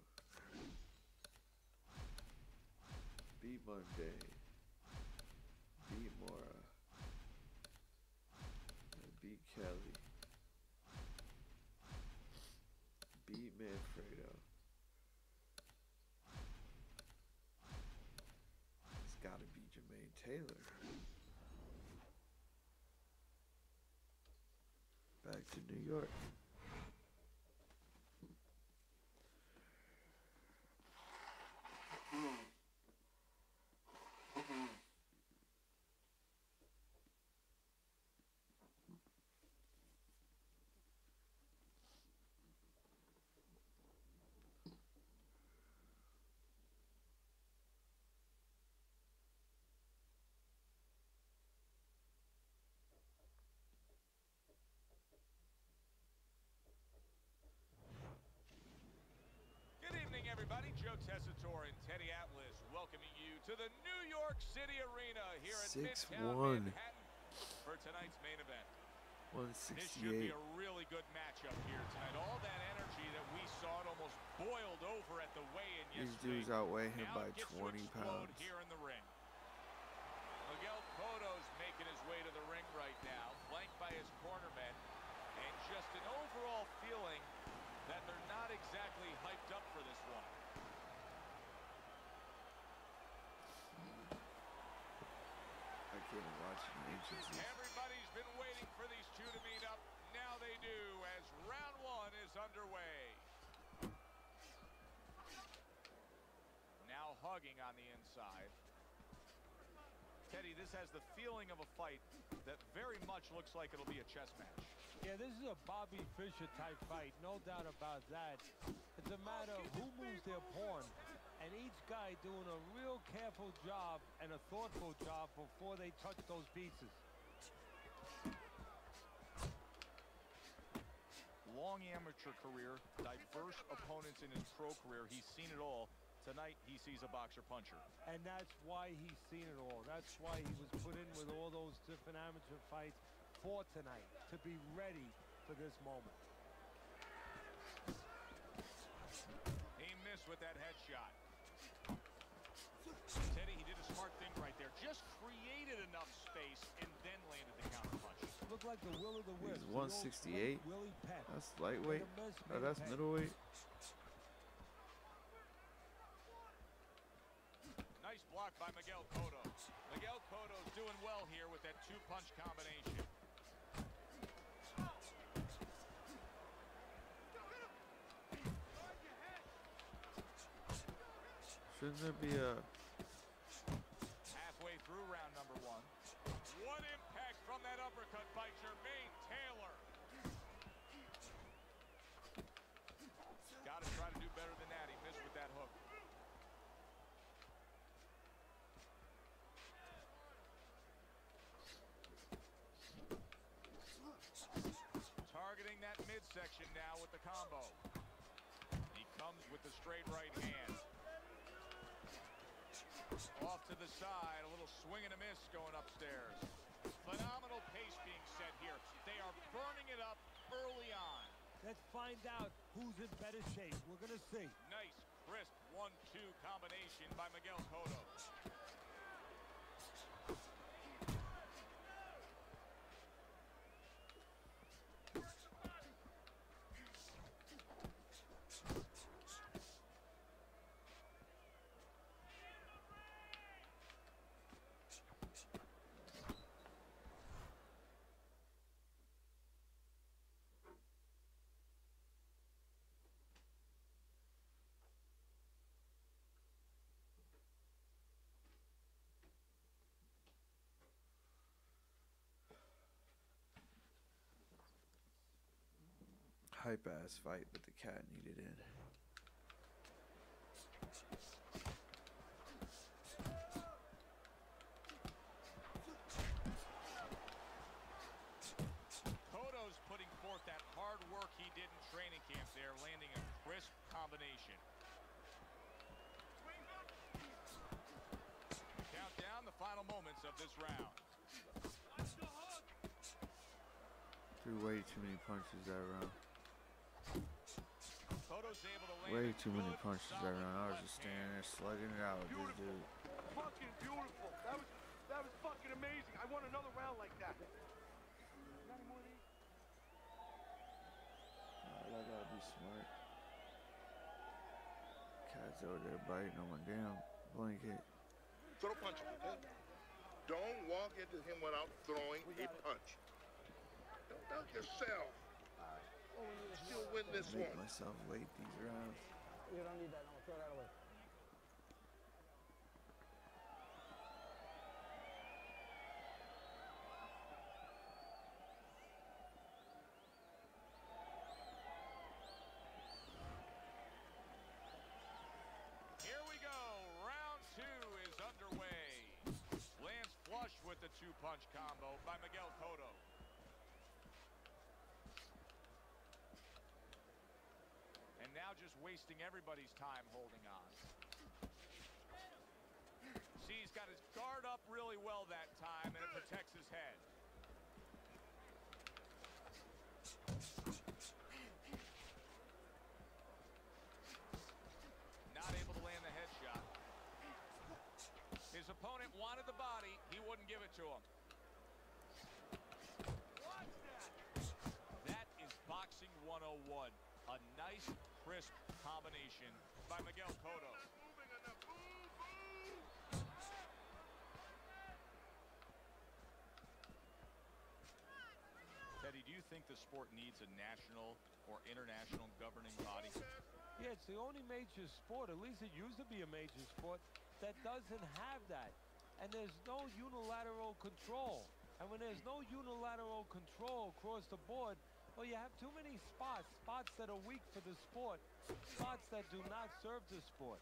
beat Monday, beat Mora, and beat Kelly, beat Manfredo. It's gotta be Jermaine Taylor. to New York. Good evening, everybody. Joe Tessitore and Teddy Atlas welcoming you to the New York City Arena here at Midtown 6'1". Manhattan for tonight's main event. This should 168. be a really good matchup here tonight. All that energy that we saw, it almost boiled over at the weigh-in These yesterday. dudes outweigh him Now by it gets to 20 explode pounds. here in the ring. Miguel Cotto's making his way to the ring right now, flanked by his cornermen, and just an overall feeling that they're not exactly hyped up for this one. I can't watch the entrances. Everybody's been waiting for these two to meet up. Now they do as round one is underway. Now hugging on the inside. Teddy, this has the feeling of a fight that very much looks like it'll be a chess match. Yeah, this is a Bobby Fischer type fight, no doubt about that. It's a matter of who moves their pawn, and each guy doing a real careful job and a thoughtful job before they touch those pieces. Long amateur career, diverse opponents in his pro career. He's seen it all. Tonight, he sees a boxer-puncher. And that's why he's seen it all. That's why he was put in with all those different amateur fights for tonight, to be ready for this moment. He missed with that headshot. Teddy, he did a smart thing right there. Just created enough space and then landed the counterpunch. Looked like the will of the wisp. He's 168. Willie Peck. That's lightweight. Made a miss, Oh, made a that's pay. middleweight. Nice block by Miguel Cotto. Miguel Cotto's doing well here with that two-punch combination. Shouldn't there be a... Halfway through round number one. What impact from that uppercut by Jermaine Taylor. Got to try to do better than that. He missed with that hook. Targeting that midsection now with the combo. He comes with the straight right hand. Off to the side, a little swing and a miss going upstairs. Phenomenal pace being set here. They are burning it up early on. Let's find out who's in better shape. We're going to see. Nice, crisp 1-2 combination by Miguel Cotto. hype ass fight, but the cat needed in. Cotto's putting forth that hard work he did in training camp there, landing a crisp combination. Count down the final moments of this round. Threw way too many punches that round. Cotto's able to land Way a too many good, punches that solid round. I was left just standing hand. there slugging it out with this Beautiful. dude. Fucking beautiful. That was fucking amazing. I want another round like that. Got any more of these? I gotta be smart. Cat's over there biting on my damn blanket. Throw punch him, okay? Don't walk into him without throwing a punch. Don't doubt yourself. Still win this Make one. myself wait these rounds. You don't need that. No, throw that away. Here we go. Round 2 is underway. Lands flush with the two-punch combo by Miguel Cotto. And now just wasting everybody's time holding on. See, he's got his guard up really well that time, and it protects his head. Not able to land the headshot. His opponent wanted the body. He wouldn't give it to him. That is boxing 101. A nice, crisp combination by Miguel Cotto. Teddy, do you think the sport needs a national or international governing body? Yeah, it's the only major sport, at least it used to be a major sport, that doesn't have that. And there's no unilateral control. And when there's no unilateral control across the board, well, you have too many spots that are weak for the sport, spots that do not serve the sport.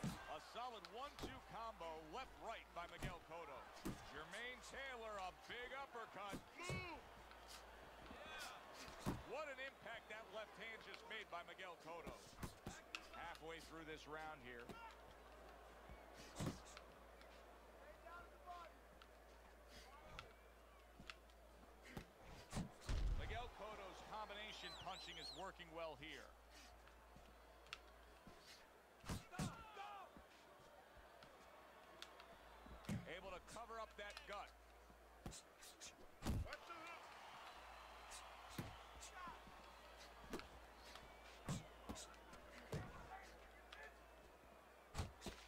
A solid 1-2 combo, left-right by Miguel Cotto. Jermaine Taylor, a big uppercut. What an impact that left hand just made by Miguel Cotto. Halfway through this round here. Miguel Cotto's combination punching is working well here. Able to cover up that gut.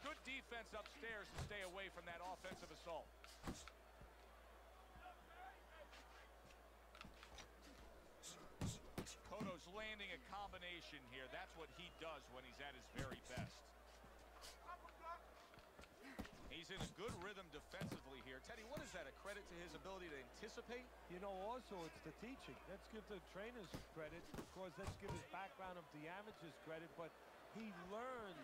Good defense upstairs to stay away from that offensive assault. Cotto's landing a combination here. That's what he does when he's at his very best. He's in a good rhythm defensively here. Teddy, what is that? A credit to his ability to anticipate? You know, also it's the teaching. Let's give the trainers credit. Of course, let's give his background of the amateurs credit, but he learned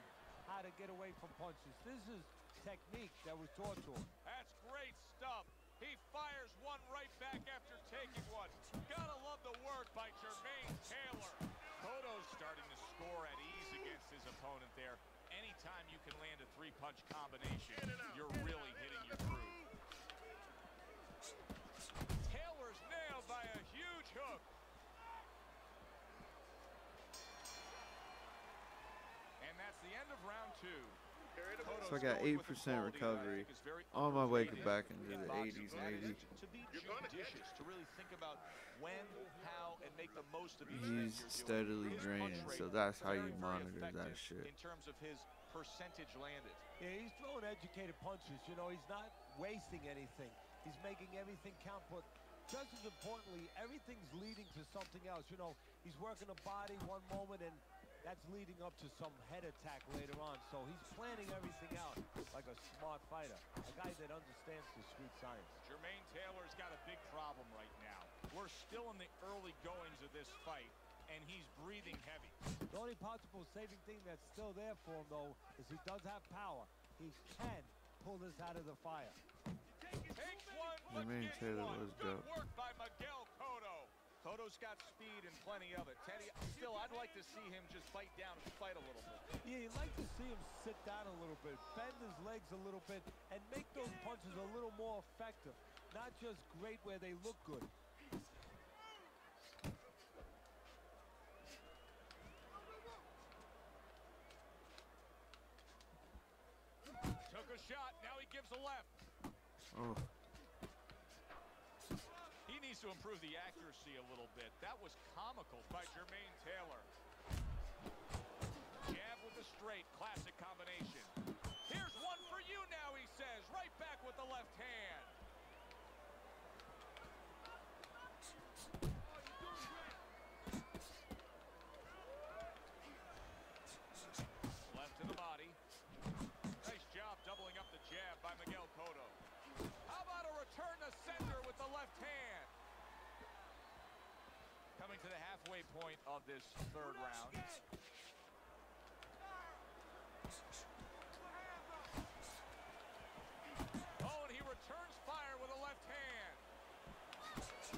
how to get away from punches. This is technique that was taught to him. That's great stuff. He fires one right back after taking one. Gotta love the work by Jermaine Taylor. Cotto's starting to score at ease against his opponent there. Anytime you can land a three-punch combination, you're really hitting your groove. Taylor's nailed by a huge hook. And that's the end of round 2. So I got 8% recovery. On my way back into the 80s, maybe. To be judicious, to really think about when, how, and make the most of each He's thing you're steadily doing. His draining, punch so rate that's is how very, you very monitor that effective shit. in terms of his percentage landed. Yeah, he's throwing educated punches. You know, he's not wasting anything. He's making everything count, but just as importantly, everything's leading to something else. You know, he's working the body one moment, and that's leading up to some head attack later on. So he's planning everything out like a smart fighter, a guy that understands the street science. Jermaine Taylor's got a big problem right now. We're still in the early goings of this fight, and he's breathing heavy. The only possible saving thing that's still there for him, though, is he does have power. He can pull this out of the fire. Takes one, Jermaine gets Taylor one. was Good dope. work by Miguel Cotto. Cotto's got speed and plenty of it. Teddy, still, I'd like to see him just bite down and fight a little bit. Yeah, you'd like to see him sit down a little bit, bend his legs a little bit, and make those punches a little more effective. Not just great where they look good. Took a shot, now he gives a left. Oh, He needs to improve the accuracy a little bit. That was comical by Jermaine Taylor. Jab with the straight, classic combination. Here's one for you now, he says. Right back with the left hand. midway point of this third round. Oh, and he returns fire with a left hand.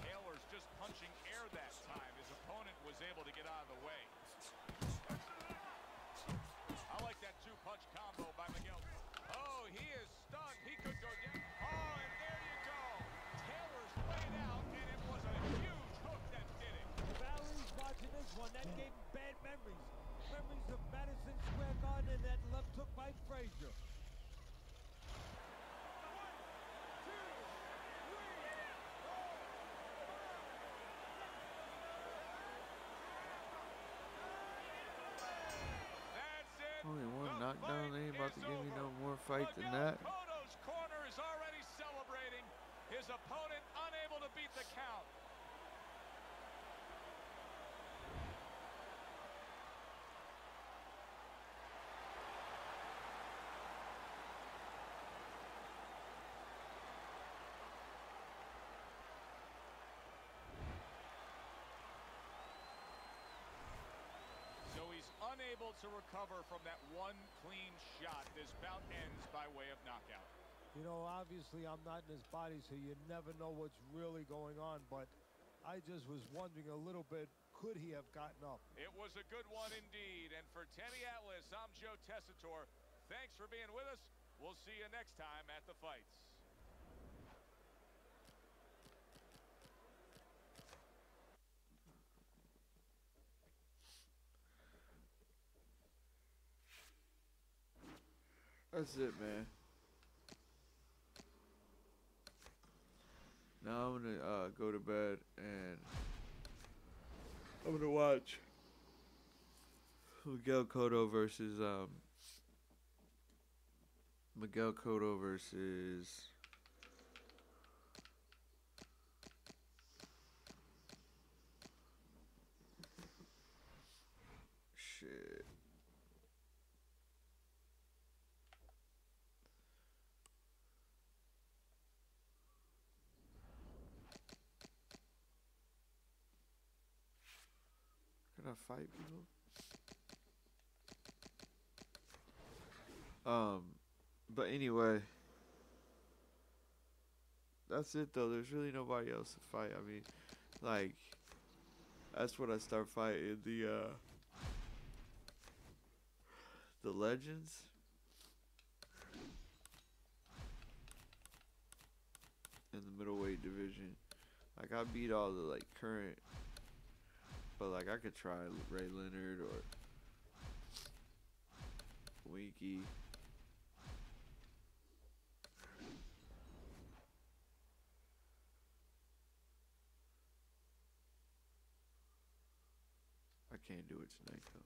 Taylor's just punching air that time. His opponent was able to get out of the way. I like that two-punch combo by Miguel. Oh, he is stunned. He could go down. Oh, and there you go. Taylor's laid out, and it was a huge hook that did it. Valley's watching this one. That gave him bad memories. Memories of Madison Square Garden and that left hook by Frazier. Only one knockdown. They ain't about to give me no more fight than that. Cotto's corner is already celebrating. His opponent unable to beat the count. So he's unable to recover from that one clean shot. This bout ends by way of knockout. You know, obviously I'm not in his body, so you never know what's really going on, but I just was wondering a little bit, could he have gotten up? It was a good one indeed. And for Teddy Atlas, I'm Joe Tessitore. Thanks for being with us. We'll see you next time at the fights. That's it, man. Now I'm gonna go to bed and I'm gonna watch Miguel Cotto versus shit. Can I fight people? But anyway, that's it though. There's really nobody else to fight. I mean, like, that's when I start fighting the legends. In the middleweight division. Like, I beat all the, like, current, but, like, I could try Ray Leonard or Winky. I can't do it tonight, though.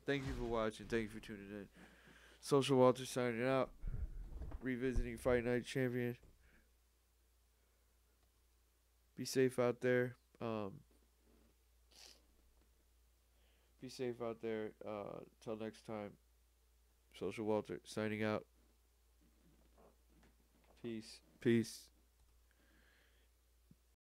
Thank you for watching. Thank you for tuning in. Social Walter signing out. Revisiting Fight Night Champion. Be safe out there. Be safe out there. Till next time. Social Walter signing out. Peace. Peace.